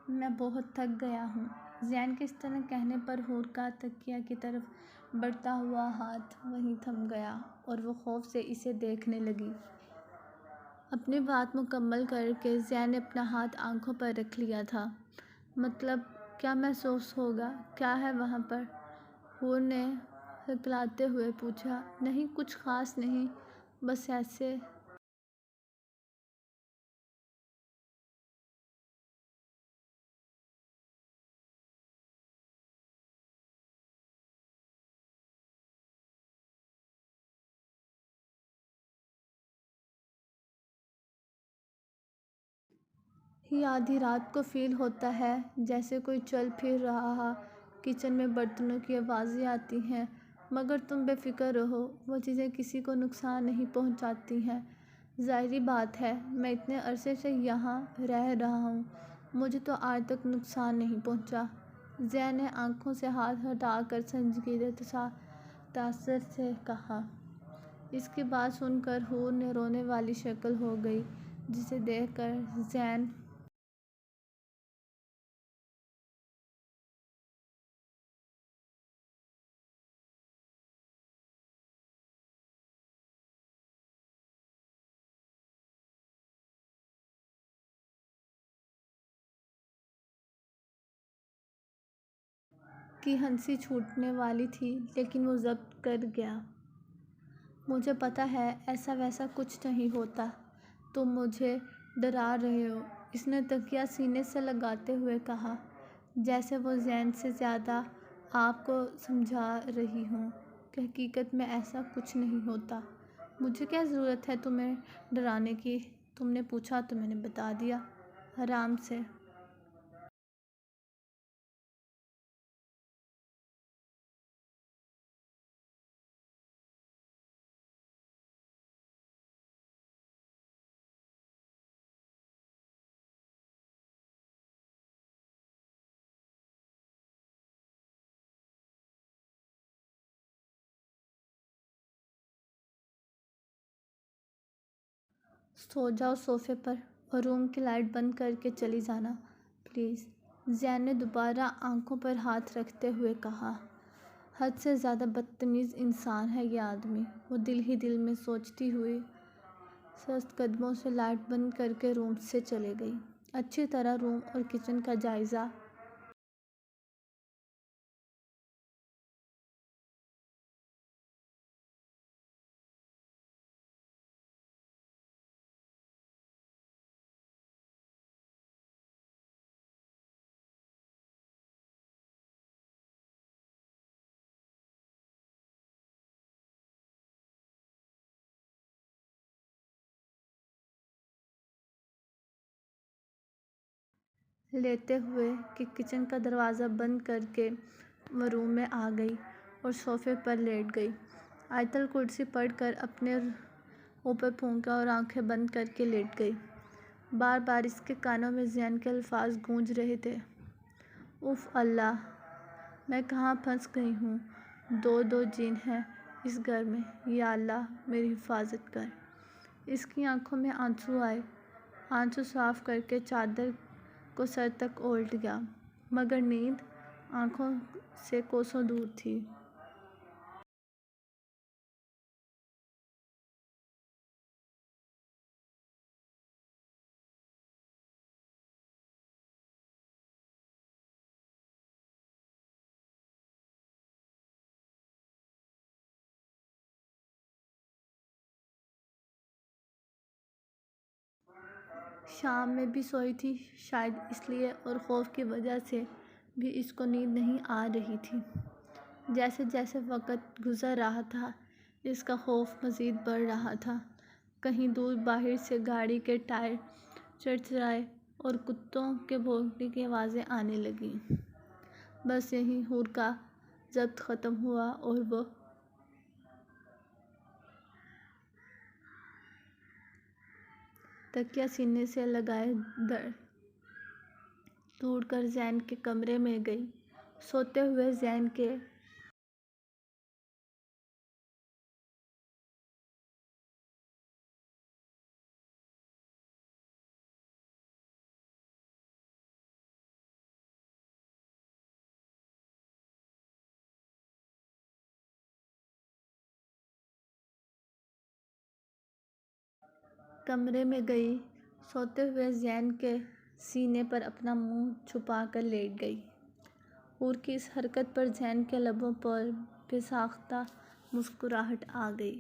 [SPEAKER 1] میں بہت تھک گیا ہوں۔ زین کے اس طرح کہنے پر حور کا تکیہ کی طرف بڑھتا ہوا ہاتھ وہیں تھم گیا اور وہ خوف سے اسے دیکھنے لگی۔ اپنی بات مکمل کر کے زین نے اپنا ہاتھ آنکھوں پر رکھ لیا تھا۔ مطلب کیا محسوس ہوگا؟ کیا ہے وہاں پر؟ حور نے ہکلاتے ہوئے پوچھا۔ نہیں، کچھ خاص نہیں، بس ایسے ہی آدھی رات کو فیل ہوتا ہے جیسے کوئی چل پھر رہا ہو، کچن میں برتنوں کی آوازیں آتی ہیں، مگر تم بے فکر رہو، وہ چیزیں کسی کو نقصان نہیں پہنچاتی ہیں۔ ظاہری بات ہے، میں اتنے عرصے سے یہاں رہ رہا ہوں، مجھے تو آج تک نقصان نہیں پہنچا۔ زین نے آنکھوں سے ہاتھ ہٹا کر سنجیدہ تاثر سے کہا۔ اس کی بات سن کر حور نے رونے والی شکل ہو گئی جسے دیکھ کر زین کی ہنسی چھوٹنے والی تھی لیکن وہ ضبط کر گیا۔ مجھے پتہ ہے ایسا ویسا کچھ نہیں ہوتا، تم مجھے ڈرا رہے ہو، اس نے تکیہ سینے سے لگاتے ہوئے کہا، جیسے وہ زین سے زیادہ آپ کو سمجھا رہی ہوں کہ حقیقت میں ایسا کچھ نہیں ہوتا۔ مجھے کیا ضرورت ہے تمہیں ڈرانے کی؟ تم نے پوچھا تو میں نے بتا دیا، آرام سے۔ سو جاؤ صوفے پر اور روم کی لائٹ بند کر کے چلی جانا، پلیز، زین نے دوبارہ آنکھوں پر ہاتھ رکھتے ہوئے کہا۔ حد سے زیادہ بدتمیز انسان ہے یہ آدمی، وہ دل ہی دل میں سوچتی ہوئی سست قدموں سے لائٹ بند کر کے روم سے چلے گئی۔ اچھی طرح روم اور کچن کا جائزہ لیتے ہوئے کہ کچن کا دروازہ بند کر کے وہ روم میں آ گئی اور صوفے پر لیٹ گئی۔ آیت الکرسی پڑھ کر اپنے اوپر پھونکا اور آنکھیں بند کر کے لیٹ گئی۔ بار بار اس کے کانوں میں زین کے الفاظ گونج رہے تھے، اف اللہ، میں کہاں پھنس گئی ہوں، دو جن ہیں اس گھر میں، یا اللہ میری حفاظت کر۔ اس کی آنکھوں میں آنسو آئے، آنسو صاف کر کے چادر کو سر تک اولٹ گیا، مگر نیند آنکھوں سے کوسوں دور تھی۔ شام میں بھی سوئی تھی، شاید اس لیے اور خوف کی وجہ سے بھی اس کو نیند نہیں آ رہی تھی۔ جیسے جیسے وقت گزر رہا تھا اس کا خوف مزید بڑھ رہا تھا۔ کہیں دور باہر سے گاڑی کے ٹائر چرچرائے اور کتوں کے بھونکنے کی آوازیں آنے لگیں۔ بس یہیں حور کا ضبط ختم ہوا اور وہ تکیہ سینے سے لگائے دوڑ کر زین کے کمرے میں گئی۔ سوتے ہوئے زین کے کمرے میں گئی، سوتے ہوئے زین کے سینے پر اپنا منہ چھپا کر لیٹ گئی۔ حور کی اس حرکت پر زین کے لبوں پر بے ساختہ مسکراہٹ آ گئی۔